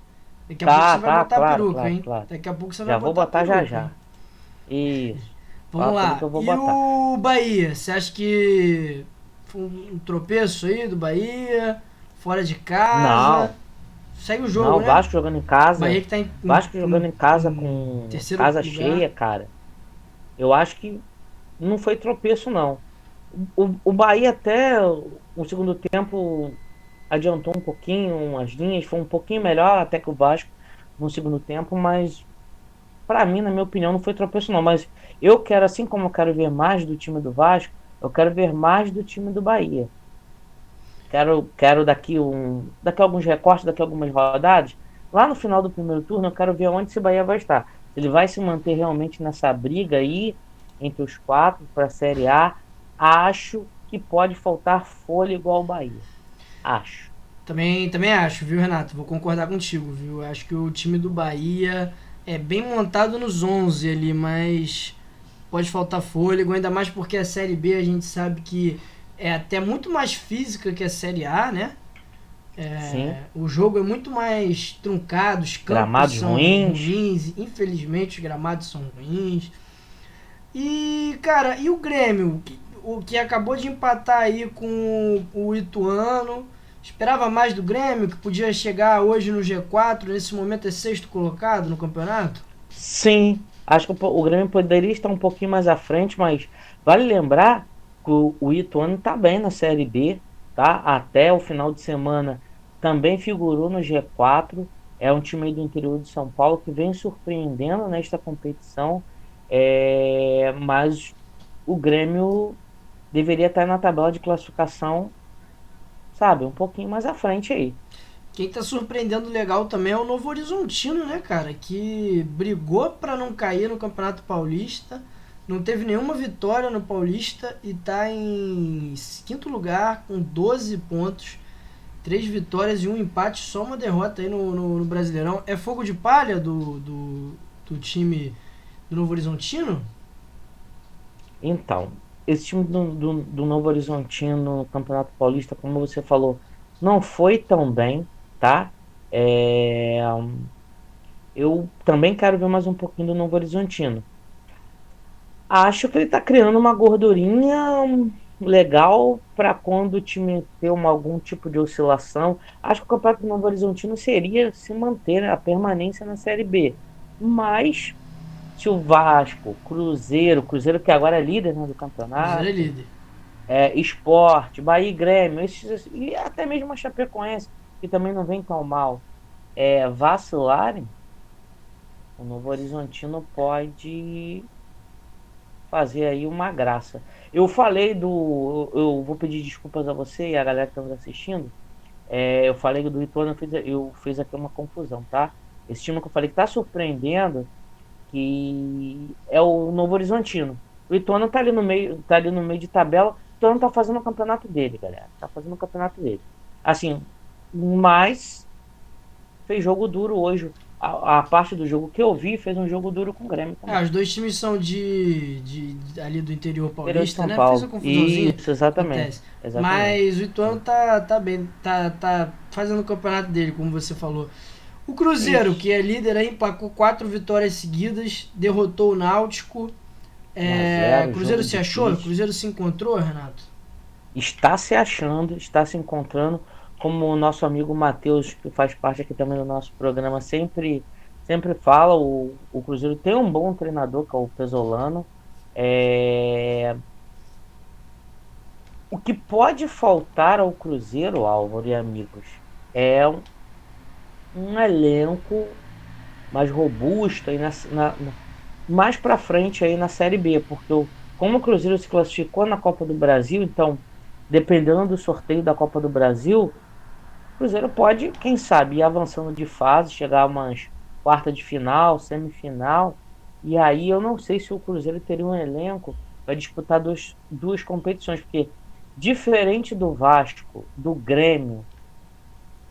Daqui a pouco você vai botar a claro, peruca, claro, hein? claro. Daqui a pouco você Já vai vou botar a botar peruca, já. hein? Isso. Vamos lá. Que eu vou E botar. o Bahia? Você acha que foi um tropeço aí do Bahia? Fora de casa? Não. Segue o jogo, Não, né? Vasco jogando em casa. Bahia que tá Vasco jogando em casa com terceiro casa lugar. cheia, cara. Eu acho que não foi tropeço, não. O Bahia até o segundo tempo adiantou um pouquinho, umas linhas, foi um pouquinho melhor até que o Vasco no segundo tempo, mas pra mim, na minha opinião, não foi tropeço, não. Mas eu quero, assim como eu quero ver mais do time do Vasco, eu quero ver mais do time do Bahia. Quero daqui a alguns recortes, daqui a algumas rodadas, lá no final do primeiro turno, eu quero ver onde esse Bahia vai estar. Se ele vai se manter realmente nessa briga aí, entre os 4 para a Série A. Acho que pode faltar fôlego ao Bahia. Acho. Também acho, viu, Renato? Vou concordar contigo, viu? Acho que o time do Bahia é bem montado nos 11 ali, mas pode faltar fôlego, ainda mais porque a Série B a gente sabe que é até muito mais física que a Série A, né? Sim. O jogo é muito mais truncado, os campos Gramados são ruins. infelizmente os gramados são ruins. E, cara, e o Grêmio, o que acabou de empatar aí com o Ituano? Esperava mais do Grêmio, que podia chegar hoje no G4, nesse momento é 6º colocado no campeonato? Sim, acho que o Grêmio poderia estar um pouquinho mais à frente, mas vale lembrar que o Ituano está bem na Série B, tá? Até o final de semana também figurou no G4. É um time aí do interior de São Paulo que vem surpreendendo nesta competição, mas o Grêmio deveria estar na tabela de classificação, sabe, um pouquinho mais à frente aí. Quem tá surpreendendo legal também é o Novo Horizontino, né, cara? Que brigou pra não cair no Campeonato Paulista, não teve nenhuma vitória no Paulista e tá em 5º lugar com 12 pontos. 3 vitórias e 1 empate, só uma derrota aí no Brasileirão. É fogo de palha do time do Novo Horizontino? Então, esse time do Novo Horizontino no Campeonato Paulista, como você falou, não foi tão bem, tá? Eu também quero ver mais um pouquinho do Novo Horizontino. Acho que ele tá criando uma gordurinha legal para quando o time ter algum tipo de oscilação. Acho que o Campeonato do Novo Horizontino seria se manter a permanência na Série B. Mas se o Vasco, Cruzeiro que agora é líder, né, do campeonato, Cruzeiro é líder. Sport, Bahia e Grêmio, e até mesmo a Chapecoense, que também não vem tão mal, vacilarem, o Novo Horizontino pode fazer aí uma graça. Eu vou pedir desculpas a você e a galera que está nos assistindo. Eu falei do Ituano, eu fiz aqui uma confusão, tá? Esse time que eu falei que está surpreendendo, que é o Novo Horizontino. O Ituano tá ali no meio de tabela. O Ituano tá fazendo o campeonato dele, galera. Tá fazendo o campeonato dele. Assim, mas fez jogo duro hoje. A parte do jogo que eu vi fez um jogo duro com o Grêmio também. Os dois times são ali do interior paulista, São né? Paulo. Fez uma confusãozinha. Isso, exatamente. Mas o Ituano tá bem, tá fazendo o campeonato dele, como você falou. O Cruzeiro, que é líder aí, empacou 4 vitórias seguidas, derrotou o Náutico. Cruzeiro se achou? O Cruzeiro se encontrou, Renato? Está se achando, está se encontrando, como o nosso amigo Matheus, que faz parte aqui também do nosso programa, sempre fala, o Cruzeiro tem um bom treinador, que é o Pesolano. O que pode faltar ao Cruzeiro, Álvaro e amigos, é um elenco mais robusto aí mais para frente aí na Série B, porque como o Cruzeiro se classificou na Copa do Brasil, então dependendo do sorteio da Copa do Brasil, o Cruzeiro pode, quem sabe, ir avançando de fase, chegar a umas quarta de final, semifinal, e aí eu não sei se o Cruzeiro teria um elenco para disputar duas competições, porque diferente do Vasco, do Grêmio,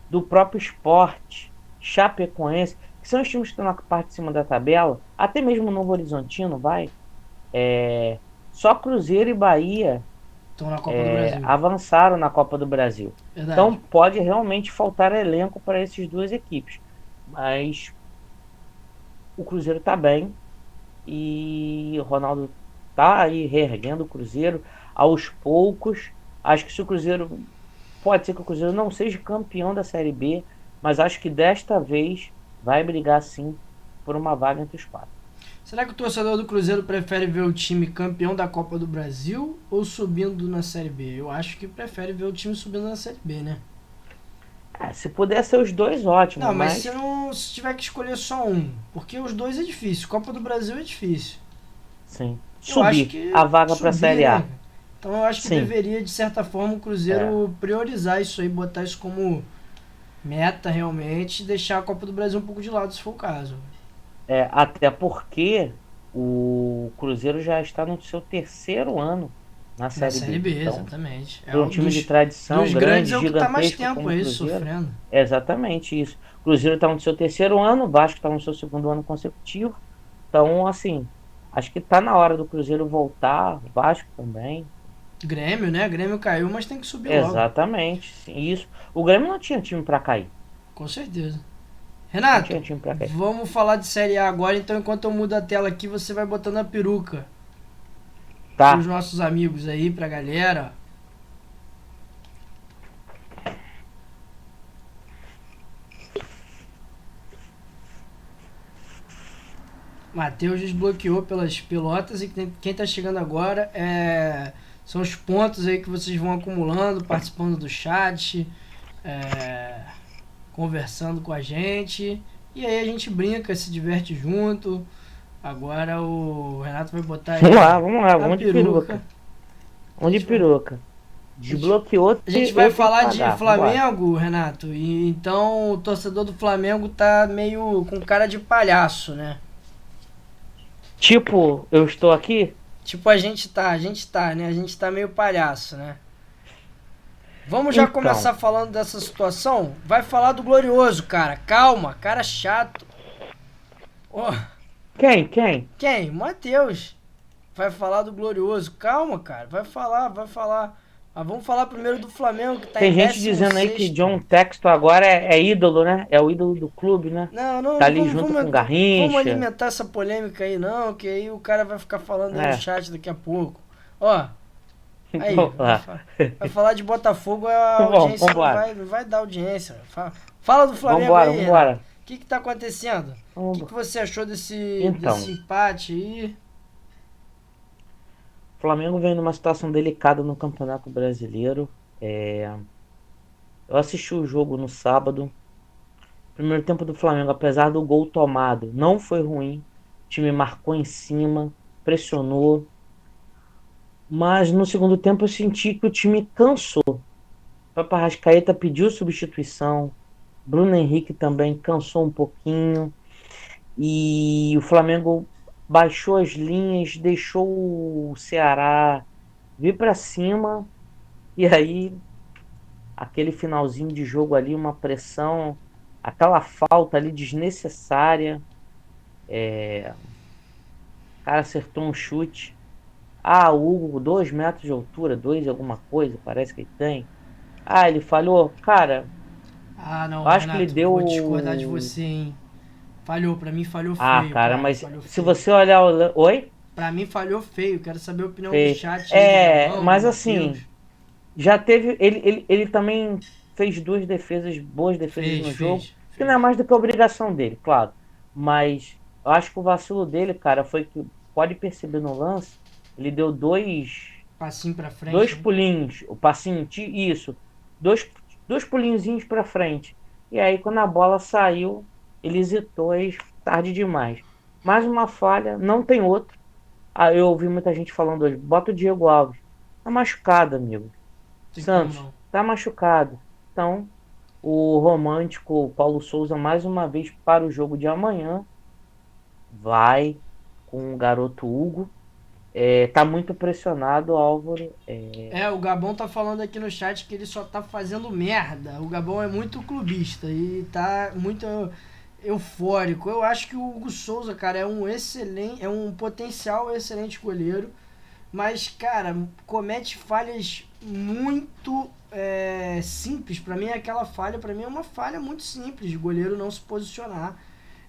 do próprio Sport, Chapecoense, que são os times que estão na parte de cima da tabela, até mesmo o Novo Horizontino só Cruzeiro e Bahia estão na Copa do Brasil. Avançaram na Copa do Brasil. Verdade. Então pode realmente faltar elenco para essas duas equipes. Mas o Cruzeiro está bem e o Ronaldo está aí reerguendo o Cruzeiro aos poucos. Acho que se o Cruzeiro... Pode ser que o Cruzeiro não seja campeão da Série B, mas acho que desta vez vai brigar sim por uma vaga entre os 4. Será que o torcedor do Cruzeiro prefere ver o time campeão da Copa do Brasil ou subindo na Série B? Eu acho que prefere ver o time subindo na Série B, né? Se puder ser os dois, ótimo. Não, mas se tiver que escolher só um, porque os dois é difícil. Copa do Brasil é difícil. Sim. Subir a vaga para a Série A. Né? Então eu acho que deveria, de certa forma, o Cruzeiro priorizar isso aí, botar isso como meta realmente, e deixar a Copa do Brasil um pouco de lado, se for o caso. Até porque o Cruzeiro já está no seu 3º ano na Série B. Então, exatamente. É um time de tradição dos grande, grandes é o que está mais tempo aí Cruzeiro, sofrendo. Exatamente isso. O Cruzeiro está no seu 3º ano, o Vasco está no seu 2º ano consecutivo. Então, assim, acho que está na hora do Cruzeiro voltar, o Vasco também. Grêmio, né? Grêmio caiu, mas tem que subir logo. Exatamente, isso. O Grêmio não tinha time para cair. Com certeza. Renato, vamos falar de Série A agora, então enquanto eu mudo a tela aqui, você vai botando a peruca. Tá. Para os nossos amigos aí, pra galera. Matheus desbloqueou pelas pelotas e quem tá chegando agora são os pontos aí que vocês vão acumulando, participando do chat, conversando com a gente. E aí a gente brinca, se diverte junto. Agora o Renato vai botar aí. Vamos lá, vamos de peruca. Vamos de peruca. Desbloqueou. A gente vai falar de Flamengo, Renato. E então o torcedor do Flamengo tá meio com cara de palhaço, né? Tipo, eu estou aqui? Tipo, a gente tá, né? A gente tá meio palhaço, né? Vamos já Então. começar falando dessa situação? Vai falar do Glorioso, cara. Calma, cara chato. Ó, Quem? quem? Matheus. Vai falar do Glorioso. Calma, cara. Vai falar. Mas vamos falar primeiro do Flamengo, que tá Tem em gente dizendo aí 16º. que John Textor agora é ídolo, né? É o ídolo do clube, né? Não, Tá ali vamos, junto com o vamos Garrincha. alimentar essa polêmica aí, não, que aí o cara vai ficar falando aí É. no chat daqui a pouco. Ó, aí, Vamos lá. vai falar de Botafogo, a audiência Vambora. não vai dar audiência. Fala do Flamengo aí, Renato. Vambora. O que tá acontecendo? O que você achou desse Então. empate aí? O Flamengo vem numa situação delicada no Campeonato Brasileiro. Eu assisti o jogo no sábado. Primeiro tempo do Flamengo, apesar do gol tomado, não foi ruim. O time marcou em cima, pressionou. Mas no segundo tempo eu senti que o time cansou. O Papo Arrascaeta pediu substituição. Bruno Henrique também cansou um pouquinho. E o Flamengo baixou as linhas, deixou o Ceará vir para cima. E aí, aquele finalzinho de jogo ali, uma pressão, aquela falta ali desnecessária. O cara acertou um chute. O Hugo, 2 metros de altura, 2 alguma coisa, parece que ele tem. Ele falhou. Cara, Não, acho Renato, que ele deu. vou discordar de você, hein. Falhou, pra mim falhou feio. Cara, mas falhou se feio. você olhar o. Oi? Pra mim falhou feio, quero saber a opinião Feio. do chat. Aí, do Gabão, Mas do assim, Matheus. já teve. Ele também fez 2 defesas, boas defesas no jogo. Que não é mais do que a obrigação dele, claro. Mas eu acho que o vacilo dele, cara, foi que, pode perceber no lance, ele deu 2 Passinho pra frente. 2 né? pulinhos, o passinho, isso. 2 pulinhozinhos pra frente. E aí, quando a bola saiu, ele hesitou, aí tarde demais. Mais uma falha, não tem outro. Eu ouvi muita gente falando hoje, bota o Diego Alves. Tá machucado, amigo. Tem Santos, como não. tá machucado. Então, o romântico Paulo Souza, mais uma vez, para o jogo de amanhã, vai com o garoto Hugo. Tá muito pressionado, Álvaro. O Gabão tá falando aqui no chat que ele só tá fazendo merda. O Gabão é muito clubista e tá muito eufórico. Eu acho que o Hugo Souza, cara, é um potencial excelente goleiro, mas, cara, comete falhas muito simples. Pra mim, aquela falha, pra mim é uma falha muito simples de goleiro não se posicionar.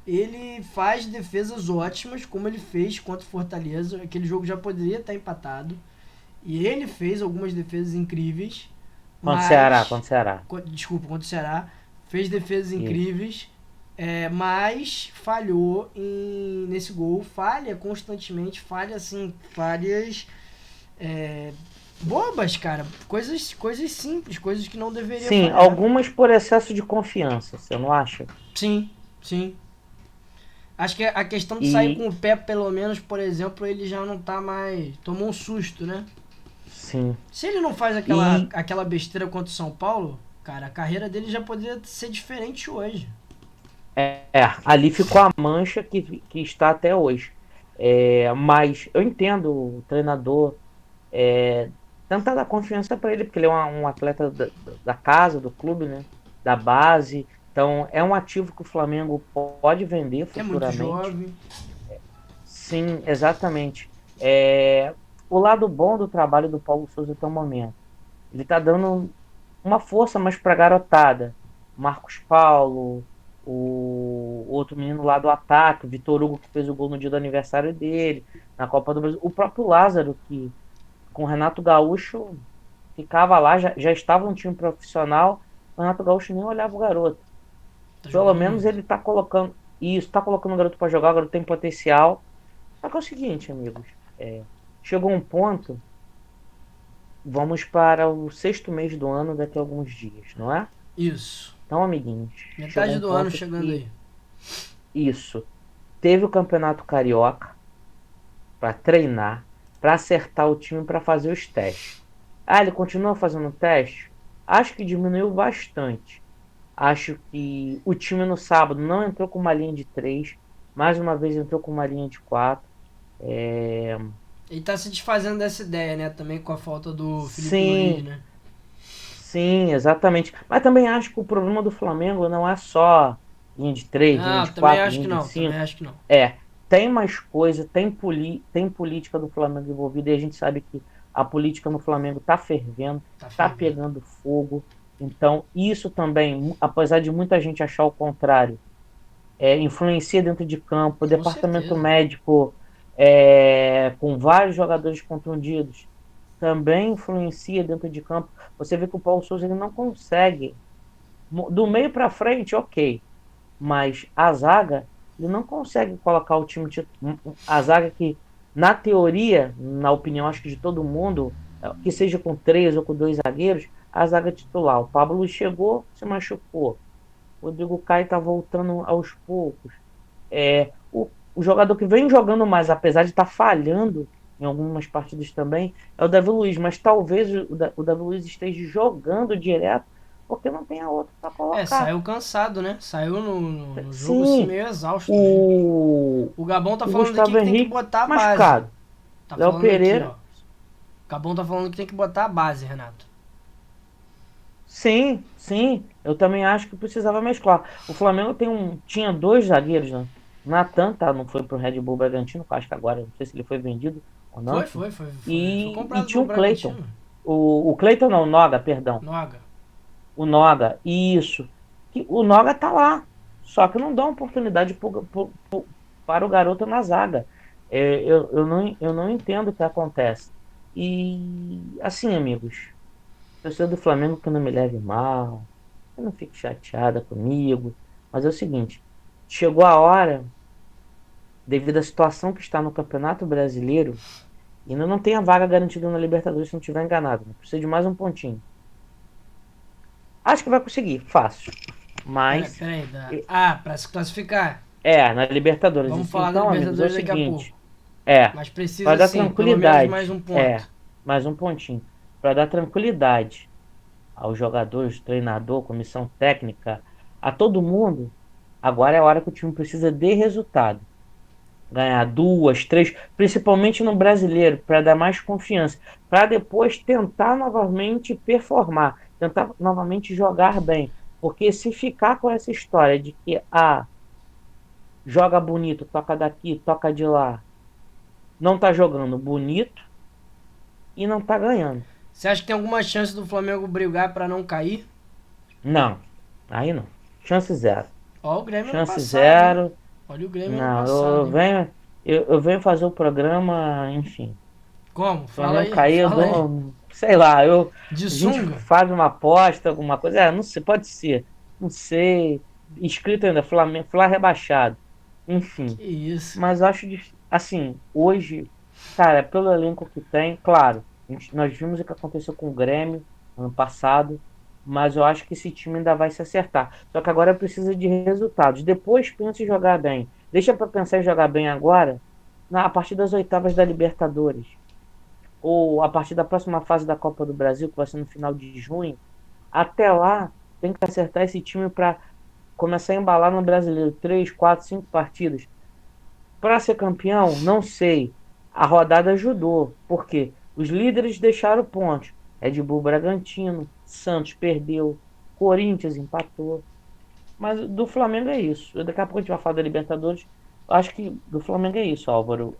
Ele faz defesas ótimas, como ele fez contra o Fortaleza. Aquele jogo já poderia estar empatado. E ele fez algumas defesas incríveis. Contra o Ceará. Desculpa, contra o Ceará. Fez defesas incríveis, mas falhou nesse gol. Falha constantemente, falhas bobas, cara. Coisas simples, coisas que não deveriam Sim, falhar. algumas por excesso de confiança, você não acha? Sim. Acho que a questão de sair com o pé, pelo menos, por exemplo, ele já não tá mais... Tomou um susto, né? Sim. Se ele não faz aquela besteira contra o São Paulo, cara, a carreira dele já poderia ser diferente hoje. Ali ficou a mancha que está até hoje. Mas eu entendo o treinador tentar dar confiança para ele, porque ele é um atleta da casa, do clube, né? Da base. Então, é um ativo que o Flamengo pode vender futuramente. É muito jovem. Sim, exatamente. O lado bom do trabalho do Paulo Souza até o momento. Ele tá dando uma força mais pra garotada. Marcos Paulo, o outro menino lá do ataque, o Vitor Hugo, que fez o gol no dia do aniversário dele, na Copa do Brasil. O próprio Lázaro, que com o Renato Gaúcho ficava lá, já estava um time profissional, o Renato Gaúcho nem olhava o garoto. Pelo menos ele tá colocando o garoto pra jogar, o garoto tem potencial. Só que é o seguinte, amigos, chegou um ponto, vamos para o 6º mês do ano daqui a alguns dias, não é? Isso. Então, amiguinhos, Metade do ano chegando aí. Isso. Teve o Campeonato Carioca para treinar, para acertar o time, para fazer os testes. Ele continua fazendo teste? Acho que diminuiu bastante. Acho que o time no sábado não entrou com uma linha de 3, mais uma vez entrou com uma linha de 4. Ele tá se desfazendo dessa ideia, né? Também com a falta do Felipe Luiz, né? Sim, exatamente. Mas também acho que o problema do Flamengo não é só linha de 3, linha Não, de também 4, acho linha que de não. Também 5. acho que não. É, tem mais coisa, tem política do Flamengo envolvida e a gente sabe que a política no Flamengo está fervendo, Tá está fervendo. pegando fogo. Então, isso também, apesar de muita gente achar o contrário, influencia dentro de campo. O Com departamento certeza. médico, com vários jogadores contundidos, também influencia dentro de campo. Você vê que o Paulo Souza ele não consegue. Do meio para frente, ok. Mas a zaga, ele não consegue colocar o time. A zaga que, na teoria, na opinião, acho que de todo mundo, que seja com três ou com dois zagueiros, a zaga titular. O Pablo Luiz chegou, se machucou. O Rodrigo Caio está voltando aos poucos. O jogador que vem jogando mais, apesar de estar falhando em algumas partidas também, é o Davi Luiz. Mas talvez o Davi Luiz esteja jogando direto porque não tem a outro para colocar. Saiu cansado, né? Saiu no jogo assim Sim, meio exausto mesmo. o, O Gabão tá o falando aqui Gustavo que tem que Henrique botar a base. machucado. Tá Léo falando aqui, Pereira, ó. O Gabão tá falando que tem que botar a base, Renato. sim, sim. Eu também acho que precisava mesclar. O Flamengo tinha dois zagueiros, né? Natan, tá? Não foi pro Red Bull Bragantino, que eu acho que agora, não sei se ele foi vendido ou não. Foi E comprado tinha pelo o Cleiton. Bragantino. O Cleiton não, o Noga, perdão. Noga. O Noga, isso. O Noga tá lá. Só que não dá uma oportunidade para o garoto na zaga. Eu não entendo o que acontece. E assim, amigos, torcedor do Flamengo que não me leve mal, eu não fique chateada comigo, mas é o seguinte, chegou a hora, devido à situação que está no Campeonato Brasileiro, e ainda não tem a vaga garantida na Libertadores, se não estiver enganado, né? Precisa de mais um pontinho. Acho que vai conseguir, fácil. Mas, Peraí. e- Pra se classificar. na Libertadores. Vamos falar da Então, amigos, é o Libertadores daqui a seguinte, pouco. é, Mas para precisa dar sim, pelo menos mais tranquilidade, um ponto. mais um pontinho, para dar tranquilidade aos jogadores, treinador, comissão técnica, a todo mundo, agora é a hora que o time precisa de resultado. Ganhar duas, três, principalmente no brasileiro, para dar mais confiança, para depois tentar novamente performar, tentar novamente jogar bem. Porque se ficar com essa história de que joga bonito, toca daqui, toca de lá, não tá jogando bonito e não tá ganhando. Você acha que tem alguma chance do Flamengo brigar pra não cair? Não, aí não. Chance zero. Ó o Grêmio ano Chance passado, hein? zero. Olha o Grêmio ano Não, passado, hein? eu venho fazer o programa, enfim. Como? O Fala Flamengo aí, cair, eu fala aí. dou, sei lá, De a gente sunga? faz uma aposta, alguma coisa, não sei, pode ser, não sei, escrito ainda, Flamengo, Fla rebaixado, enfim. Que isso. Mas eu acho, assim, hoje, cara, pelo elenco que tem, claro, nós vimos o que aconteceu com o Grêmio ano passado, mas eu acho que esse time ainda vai se acertar. Só que agora precisa de resultados. Depois pensa em jogar bem. Deixa para pensar em jogar bem agora, a partir das oitavas da Libertadores ou a partir da próxima fase da Copa do Brasil, que vai ser no final de junho, até lá tem que acertar esse time para começar a embalar no brasileiro 3, 4, 5 partidas. Para ser campeão, não sei. A rodada ajudou, porque os líderes deixaram pontos. Red Bull Bragantino, Santos perdeu, Corinthians empatou. Mas do Flamengo é isso. Daqui a pouco a gente vai falar da Libertadores. Eu acho que do Flamengo é isso, Álvaro.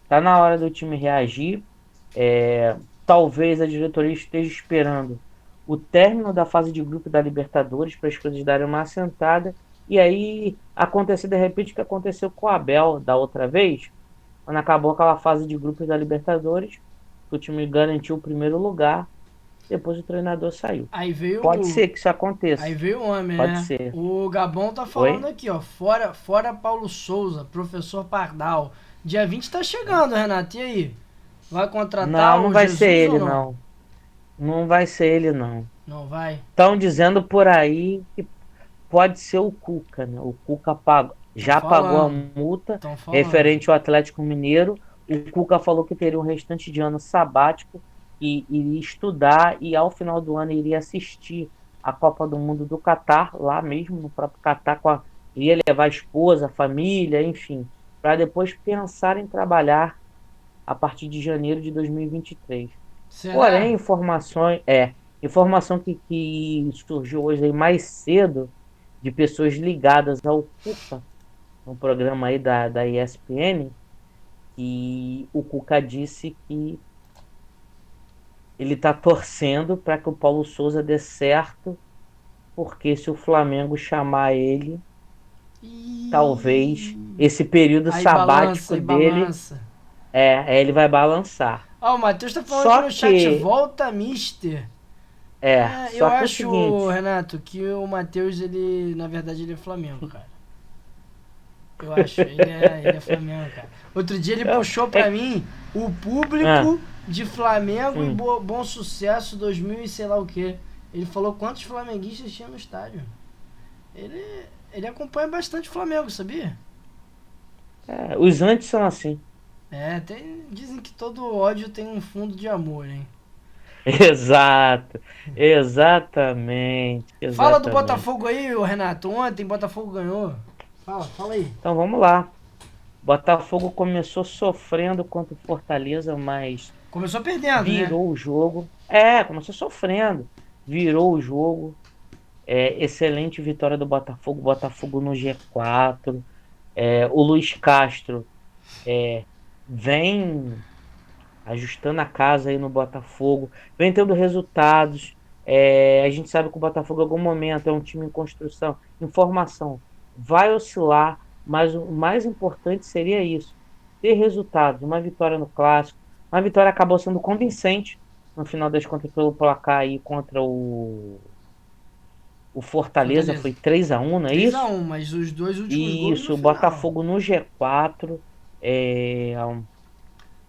Tá na hora do time reagir. Talvez a diretoria esteja esperando o término da fase de grupo da Libertadores para as coisas darem uma assentada e aí acontecer de repente o que aconteceu com o Abel da outra vez, quando acabou aquela fase de grupos da Libertadores, o time garantiu o primeiro lugar, depois o treinador saiu. Aí veio Pode o. ser que isso Aí aconteça. veio o homem, Pode né? ser. O Gabão tá falando Oi? aqui, ó. Fora Paulo Souza, professor Pardal. Dia 20 tá chegando, Renato. E aí? Vai contratar Não, não o vai ser Jesus ou ele, não? não. Não vai ser ele, não. Não vai? Estão dizendo por aí que pode ser o Cuca, né? O Cuca Tão já pagou a falando. multa Tão falando. referente ao Atlético Mineiro. O Cuca falou que teria um restante de ano sabático e iria estudar e ao final do ano iria assistir a Copa do Mundo do Catar, lá mesmo no próprio Catar, iria levar a esposa, a família, enfim, para depois pensar em trabalhar a partir de janeiro de 2023. Porém, Será? informações Informação que surgiu hoje aí mais cedo de pessoas ligadas ao Cuca, um programa aí da ESPN, e o Cuca disse que ele está torcendo para que o Paulo Souza dê certo, porque se o Flamengo chamar ele, talvez esse período sabático Aí dele, balança. ele vai balançar. Ó, o Matheus tá falando aqui Só no chat, que, volta, mister. Eu só que é o acho, seguinte, Renato, que o Matheus, ele, na verdade, ele é Flamengo, cara. Eu acho, ele é Flamengo, cara. Outro dia ele puxou pra mim o público de Flamengo e sim. Bom Sucesso 2000 e sei lá o que. Ele falou quantos flamenguistas tinha no estádio. Ele acompanha bastante o Flamengo, sabia? Os antes são assim. Dizem que todo ódio tem um fundo de amor, hein? Exato, exatamente, Fala do exatamente. Botafogo aí, ô Renato. Ontem o Botafogo ganhou. Fala aí. Então vamos lá. Botafogo começou sofrendo contra o Fortaleza, mas Começou perdendo, né? virou o jogo. Começou sofrendo, virou o jogo. Excelente vitória do Botafogo. Botafogo no G4. O Luiz Castro vem ajustando a casa aí no Botafogo, vem tendo resultados. A gente sabe que o Botafogo, em algum momento, é um time em construção, em formação, vai oscilar, mas o mais importante seria isso: ter resultados. Uma vitória no Clássico, uma vitória acabou sendo convincente, no final das contas, pelo placar aí contra o Fortaleza, foi 3-1, não é isso? 3-1, mas os dois últimos gols no Isso, o final. Botafogo no G4.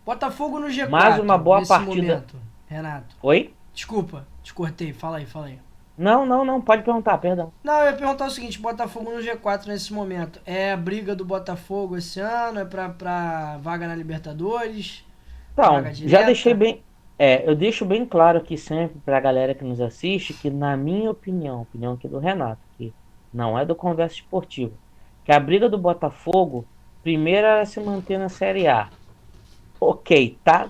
Botafogo no Mais uma G4, boa nesse partida. momento, Renato. Oi? Desculpa, te cortei. Fala aí. Não, não, não, pode perguntar, perdão. Não, eu ia perguntar o seguinte, Botafogo no G4 nesse momento. É a briga do Botafogo esse ano? É pra vaga na Libertadores? Vaga Então, já deixei direta? bem. Eu deixo bem claro aqui sempre pra galera que nos assiste que, na minha opinião, opinião aqui do Renato, que não é do Conversa Esportiva, que a briga do Botafogo, primeiro era se manter na Série A. Ok, tá?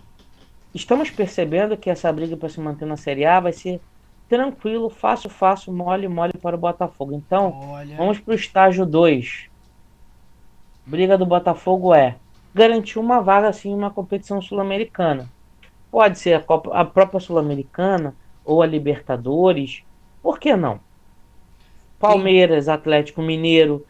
Estamos percebendo que essa briga para se manter na Série A vai ser tranquilo, fácil, fácil, mole, mole para o Botafogo. Então, Olha, vamos para o estágio 2. Briga do Botafogo garantir uma vaga assim em uma competição sul-americana. Pode ser a própria Sul-Americana ou a Libertadores. Por que não? quem? Palmeiras, Atlético Mineiro,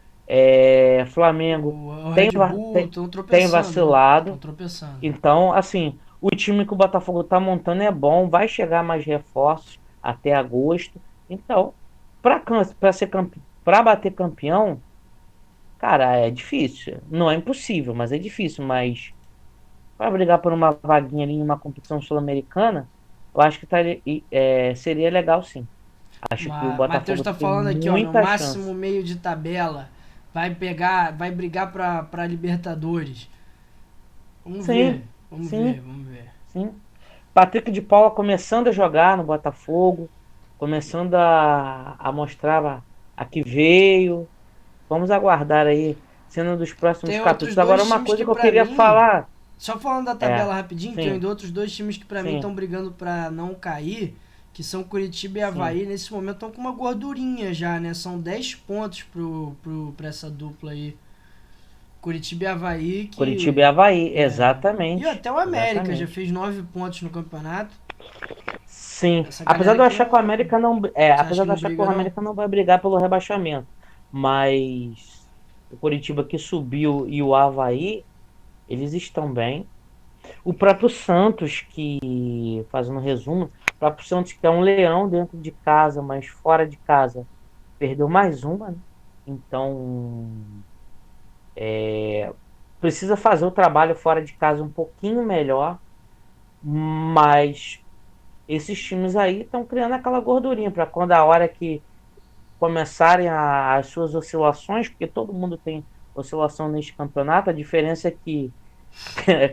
Flamengo O tem, Red Bull tem, estão tem tropeçando, né? Estão vacilado. tropeçando. Então, assim, o time que o Botafogo está montando é bom, vai chegar mais reforços até agosto. Então, para bater campeão, cara, é difícil. Não é impossível, mas é difícil. Mas para brigar por uma vaguinha ali em uma competição sul-americana, eu acho que seria legal, sim. Acho que o Matheus Botafogo tá tem falando aqui, ó, no muita máximo chance. meio de tabela, vai brigar pra Libertadores. Vamos ver, Sim, vamos ver, sim, vamos ver. sim. Patrick de Paula começando a jogar no Botafogo, começando a mostrar a que veio. Vamos aguardar aí, sendo um dos próximos Tem outros capítulos. Agora, dois uma times coisa que que eu pra queria mim, falar. só falando da tabela rapidinho, tem Sim, outros dois times que pra mim sim, estão brigando pra não cair, que são Curitiba e sim. Avaí. Nesse momento estão com uma gordurinha já, né? São 10 pontos pra essa dupla aí. Curitiba e Avaí Curitiba e que... Avaí, E exatamente. até o América já Exatamente. fez 9 pontos no campeonato. Sim. Essa Apesar galera de eu aqui achar que o não... América não. Você acha Apesar que de eu não achar que briga, o não? América não vai brigar pelo rebaixamento. Mas o Curitiba que subiu e o Avaí, eles estão bem. O próprio Santos, que, fazendo um resumo, o próprio Santos, que é um leão dentro de casa, mas fora de casa, perdeu mais uma, né? Então, precisa fazer o trabalho fora de casa um pouquinho melhor, mas esses times aí estão criando aquela gordurinha para quando a hora que começarem as suas oscilações, porque todo mundo tem oscilação neste campeonato, a diferença é que.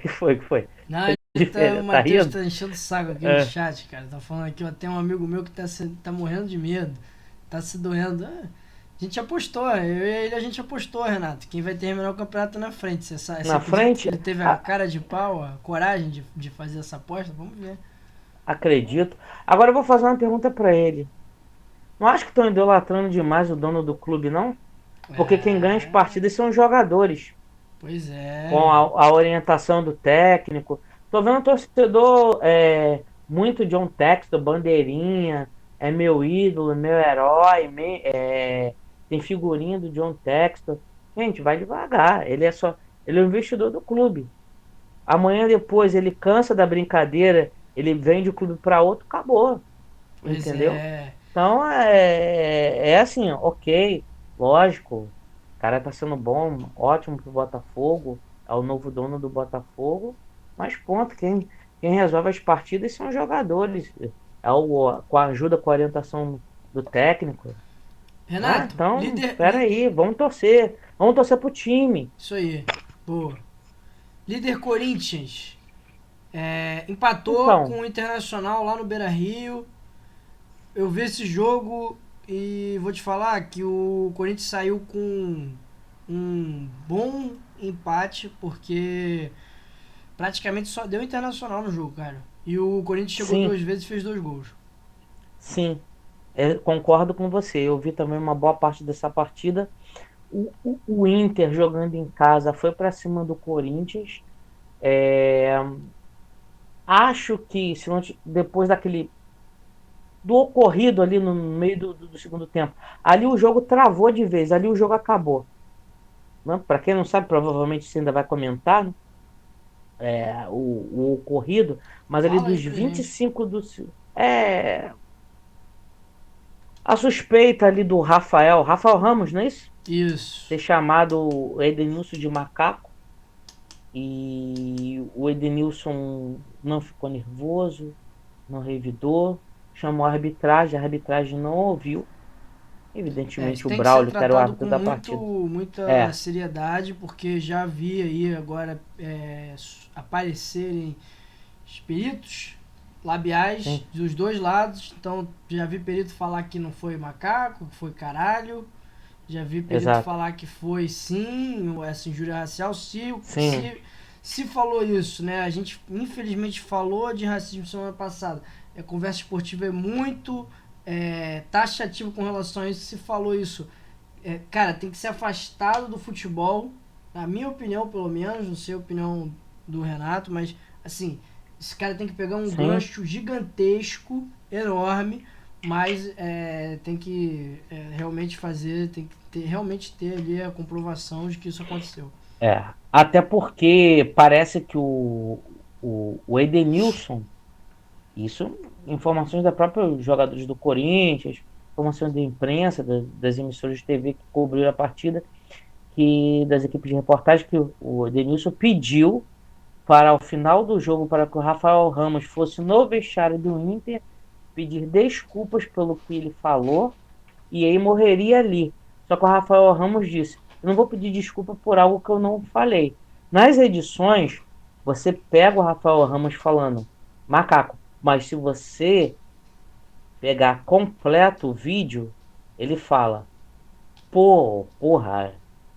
Que foi? Não, o Tá Matheus rindo? tá enchendo o saco aqui no É, chat, cara. Tá falando aqui, ó, tem um amigo meu que tá morrendo de medo. Tá se doendo. A gente apostou, eu e ele a gente apostou, Renato. Quem vai terminar o campeonato na frente. Você na acredita que frente. ele teve a cara de pau, a coragem de fazer essa aposta? Vamos ver. Acredito. Agora eu vou fazer uma pergunta para ele. Não acha que estão idolatrando demais o dono do clube, não? Porque quem ganha as partidas são os jogadores. Pois Com é. a orientação do técnico. Tô vendo um torcedor muito John Textor, bandeirinha, é meu ídolo, meu herói, tem figurinha do John Textor. Gente, vai devagar. Ele é o investidor do clube. Amanhã depois ele cansa da brincadeira, ele vende o clube para outro, acabou. Pois Entendeu? é. Então é assim, ok, lógico, o cara tá sendo bom, ótimo pro Botafogo, é o novo dono do Botafogo, mas ponto, quem resolve as partidas são os jogadores, com a ajuda, com a orientação do técnico. Ah, Renato, então, líder. espera aí, vamos torcer pro time. Isso aí. Boa. Líder Corinthians. Empatou Então, com o Internacional lá no Beira Rio. Eu vi esse jogo e vou te falar que o Corinthians saiu com um bom empate, porque praticamente só deu Internacional no jogo, cara. E o Corinthians chegou sim, 2 vezes e fez 2 gols. sim, concordo com você, eu vi também uma boa parte dessa partida. O Inter jogando em casa foi para cima do Corinthians. É, acho que se não, depois do ocorrido ali no meio do segundo tempo, ali o jogo travou de vez, ali o jogo acabou. Né? Para quem não sabe, provavelmente você ainda vai comentar, né? O ocorrido, mas ali Fala aí dos pra vinte e gente. cinco do. É, a suspeita ali do Rafael Ramos, não é isso? Isso. Ter chamado o Edenilson de macaco. E o Edenilson não ficou nervoso, não revidou, chamou a arbitragem não ouviu. Evidentemente o Tem que ser Braulio, que era o tratado com árbitro da partida. muita É, seriedade, porque já vi aí agora aparecerem os peritos labiais sim, dos dois lados. Então já vi perito falar que não foi macaco, que foi caralho. Já vi perito exato. falar que foi sim, essa injúria racial. Sim, Se falou isso, né? A gente infelizmente falou de racismo semana passada. A conversa esportiva é muito taxativa com relação a isso. Se falou isso, cara, tem que ser afastado do futebol. Na minha opinião, pelo menos, não sei a opinião do Renato, mas assim, esse cara tem que pegar um sim. gancho gigantesco, enorme, mas tem que realmente fazer, tem que realmente ter ali a comprovação de que isso aconteceu. Até porque parece que o Edenilson, isso, informações da própria jogadores do Corinthians, informações da imprensa, das emissoras de TV que cobriram a partida, que das equipes de reportagem, que o Edenilson pediu para ao final do jogo, para que o Rafael Ramos fosse no vestiário do Inter, pedir desculpas pelo que ele falou, e aí morreria ali. Só que o Rafael Ramos disse: eu não vou pedir desculpa por algo que eu não falei. Nas edições, você pega o Rafael Ramos falando macaco, mas se você pegar completo o vídeo, ele fala: porra,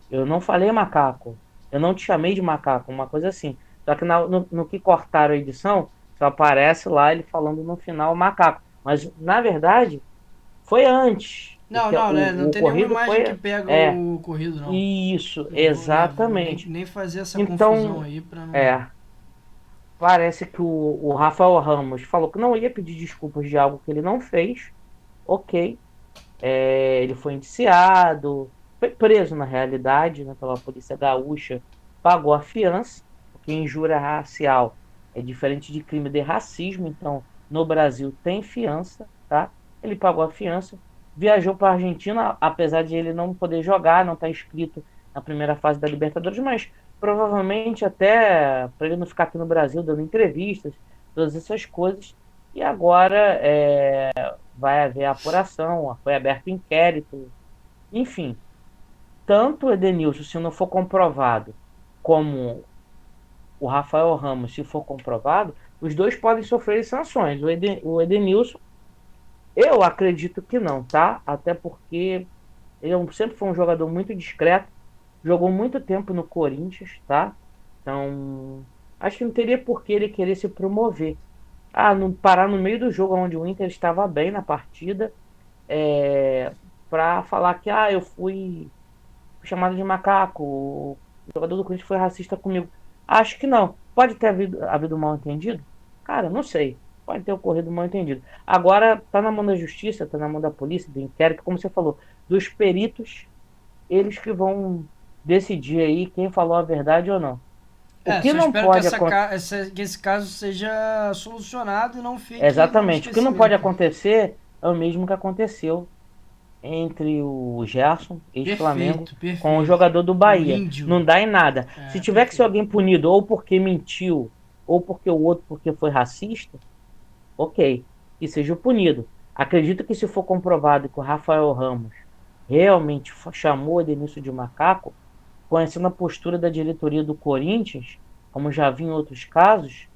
eu não falei macaco, eu não te chamei de macaco, uma coisa assim. Só que no que cortaram a edição, só aparece lá ele falando no final macaco. Mas, na verdade, foi antes. Não, não, né? Não O tem nenhuma ocorrido imagem que foi. pega É, o corrido, não. isso, Não vou, exatamente. nem fazer essa confusão Então, aí pra não. é, parece que o Rafael Ramos falou que não ia pedir desculpas de algo que ele não fez. Ok. Ele foi indiciado, foi preso na realidade, né, pela polícia gaúcha, pagou a fiança, porque injúria racial é diferente de crime de racismo, então no Brasil tem fiança, tá? Ele pagou a fiança, viajou para a Argentina, apesar de ele não poder jogar, não estar inscrito na primeira fase da Libertadores, mas provavelmente até para ele não ficar aqui no Brasil dando entrevistas, todas essas coisas. E agora vai haver apuração, foi aberto inquérito, enfim. Tanto o Edenilson, se não for comprovado, como o Rafael Ramos, se for comprovado, os dois podem sofrer sanções. O Edenilson, eu acredito que não, tá? Até porque ele sempre foi um jogador muito discreto, jogou muito tempo no Corinthians, tá? Então, acho que não teria por que ele querer se promover. parar no meio do jogo onde o Inter estava bem na partida, para falar que eu fui chamado de macaco, o jogador do Corinthians foi racista comigo. Acho que não. Pode ter havido um mal-entendido? Cara, não sei. Pode ter ocorrido um mal-entendido. Agora, tá na mão da justiça, tá na mão da polícia, do inquérito, como você falou, dos peritos, eles que vão decidir aí quem falou a verdade ou não. O que Só não espero que, pode que esse caso seja solucionado e não fique no Exatamente. O que não pode esquecimento. acontecer é o mesmo que aconteceu entre o Gerson, ex-Flamengo, Perfeito, com o perfeito. jogador do O Bahia. índio. Não dá em nada. Se tiver que ser Perfeito. alguém punido ou porque mentiu, ou porque o outro porque foi racista, ok, que seja punido. Acredito que se for comprovado que o Rafael Ramos realmente chamou o Edenilson de macaco, conhecendo a postura da diretoria do Corinthians, como já vi em outros casos,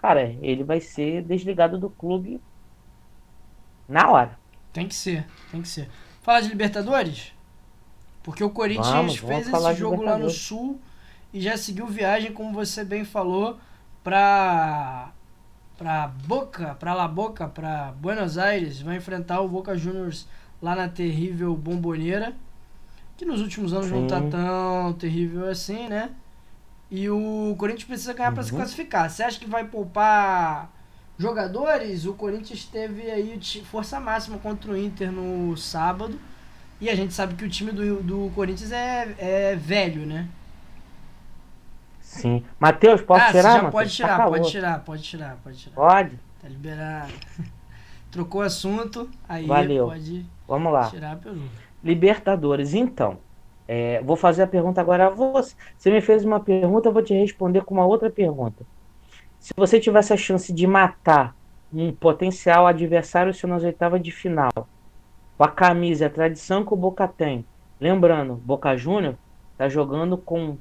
cara, ele vai ser desligado do clube na hora. Tem que ser, tem que ser. Fala de Libertadores? Porque o Corinthians Vamos fez esse falar de jogo lá no Libertadores. Sul e já seguiu viagem, como você bem falou, pra pra La Boca, pra Buenos Aires. Vai enfrentar o Boca Juniors lá na terrível Bomboneira, que nos últimos anos não tá Sim. tão terrível assim, né? E o Corinthians precisa ganhar para se Uhum. classificar. Você acha que vai poupar jogadores? O Corinthians teve aí força máxima contra o Inter no sábado. E a gente sabe que o time do Corinthians é velho, né? Sim. Matheus, posso Você tirar, já pode Matheus? Tá tirar, pode calor. tirar, pode tirar, pode tirar. Pode? Tá liberado. Trocou assunto, aí Valeu. pode Vamos lá. tirar a pergunta. Libertadores. Então, vou fazer a pergunta agora a você. Você me fez uma pergunta, eu vou te responder com uma outra pergunta. Se você tivesse a chance de matar um potencial adversário seu nas oitavas de final, com a camisa e a tradição que o Boca tem, lembrando, Boca Júnior está jogando com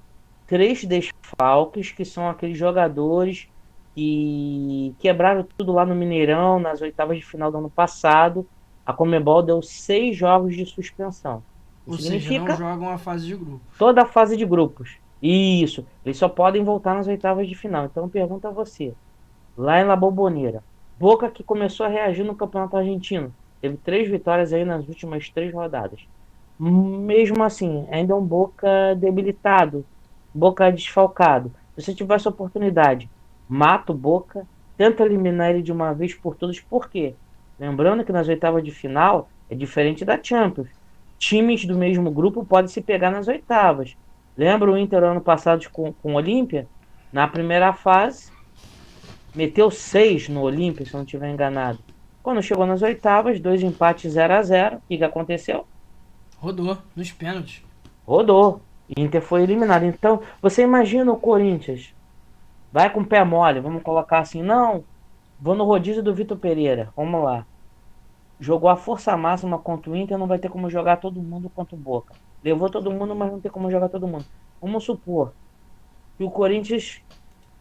3 desfalques, que são aqueles jogadores que quebraram tudo lá no Mineirão, nas oitavas de final do ano passado. A Conmebol deu 6 jogos de suspensão. Ou Isso seja, não significa jogam a fase de grupo. toda a fase de grupos. Isso, eles só podem voltar nas oitavas de final. Então, pergunta a você, lá em La Bombonera, Boca que começou a reagir no Campeonato Argentino, teve 3 vitórias aí nas últimas 3 rodadas. Mesmo assim, ainda é um Boca debilitado, Boca desfalcado. Se você tivesse a oportunidade, mata o Boca, tenta eliminar ele de uma vez por todas. Por quê? Lembrando que nas oitavas de final é diferente da Champions. Times do mesmo grupo podem se pegar nas oitavas. Lembra o Inter ano passado com o Olímpia? Na primeira fase, meteu 6 no Olímpia, se eu não estiver enganado. Quando chegou nas oitavas, 2 empates 0-0. O que aconteceu? Rodou nos pênaltis. Rodou. Inter foi eliminado. Então, você imagina o Corinthians. Vai com o pé mole, vamos colocar assim. Não, vou no rodízio do Vitor Pereira. Vamos lá. Jogou a força máxima contra o Inter, não vai ter como jogar todo mundo contra o Boca. Levou todo mundo, mas não tem como jogar todo mundo. Vamos supor que o Corinthians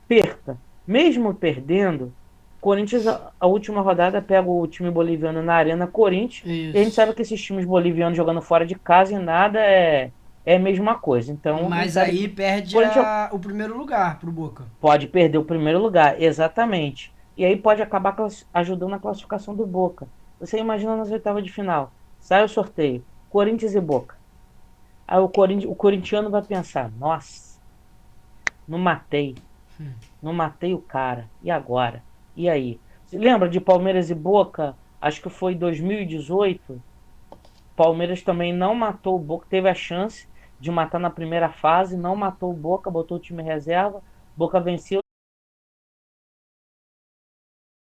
perca. Mesmo perdendo, o Corinthians, a última rodada, pega o time boliviano na Arena Corinthians. E a gente Isso. sabe que esses times bolivianos jogando fora de casa e nada é a mesma coisa. Então, a gente Mas sabe aí que o perde Corinthians o primeiro lugar pro Boca. pode perder o primeiro lugar, exatamente. E aí pode acabar ajudando na classificação do Boca. Você imagina nas oitavas de final. Sai o sorteio. Corinthians e Boca. Aí o corintiano vai pensar, nossa, não matei. Não matei o cara. E agora? E aí? Você lembra de Palmeiras e Boca? Acho que foi em 2018. Palmeiras também não matou o Boca. Teve a chance de matar na primeira fase. Não matou o Boca. Botou o time reserva. Boca venceu